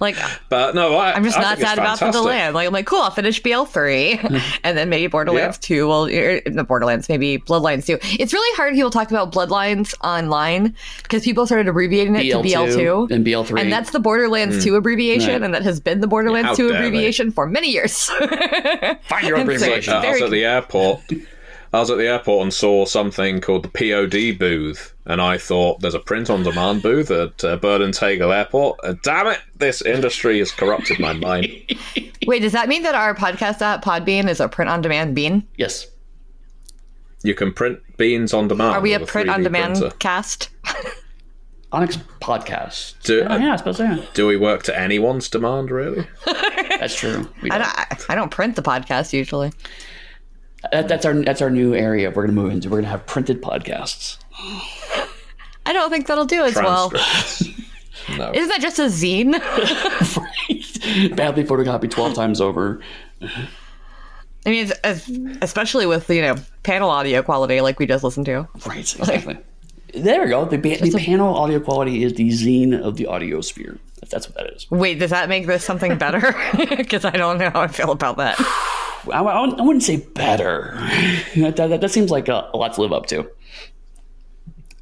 Like, but no, I'm just I not think it's sad about fantastic. the land. Like, I'm like, cool, I'll finish BL3, and then maybe Borderlands 2. Well, the Borderlands, maybe Bloodlines 2. It's really hard. People talk about Bloodlines online because people started abbreviating it to BL2 and BL3, and that's the Borderlands 2 abbreviation, Right. and that has been the Borderlands How 2 dare they. abbreviation for many years. Find your abbreviation. I was at the airport. And saw something called the POD booth, and I thought there's a print-on-demand booth at Burden-Tegel Airport. Damn it, this industry has corrupted my mind. Wait, does that mean that our podcast app, Podbean, is a print-on-demand bean? Yes. You can print beans on demand. Are we a with 3D print-on-demand printer. cast? Onyx Podcast. I suppose so. Do we work to anyone's demand, really? That's true. We don't. I don't print the podcast usually. That's our new area we're going to move into. We're going to have printed podcasts. I don't think that'll do as well. Transcripts. No. Isn't that just a zine? Right. Badly photocopied 12 times over. I mean, especially with, panel audio quality like we just listened to. Right, exactly. There we go. The panel audio quality is the zine of the audio sphere. That's what that is. Wait, does that make this something better? Because I don't know how I feel about that. I wouldn't say better. That seems like a lot to live up to.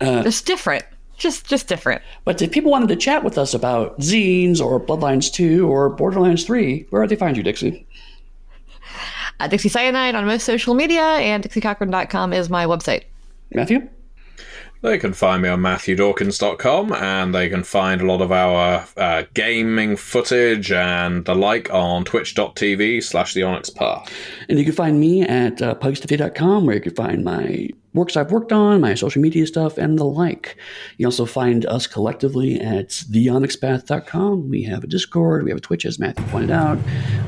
Just different. Just different. But if people wanted to chat with us about zines or Bloodlines 2 or Borderlands 3, where would they find you, Dixie? Dixie Cyanide on most social media, and DixieCochran.com is my website. Matthew? They can find me on MatthewDawkins.com, and they can find a lot of our gaming footage and the like on twitch.tv/The Onyx Path. And you can find me at pugstuffy.com, where you can find my works I've worked on, my social media stuff, and the like. You also find us collectively at theonyxpath.com. We have a Discord, we have a Twitch, as Matthew pointed out.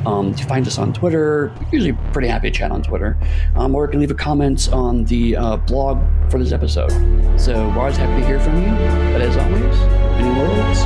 You find us on Twitter. We're usually pretty happy to chat on Twitter. Or you can leave a comment on the blog for this episode. So we're always happy to hear from you. But as always, many worlds,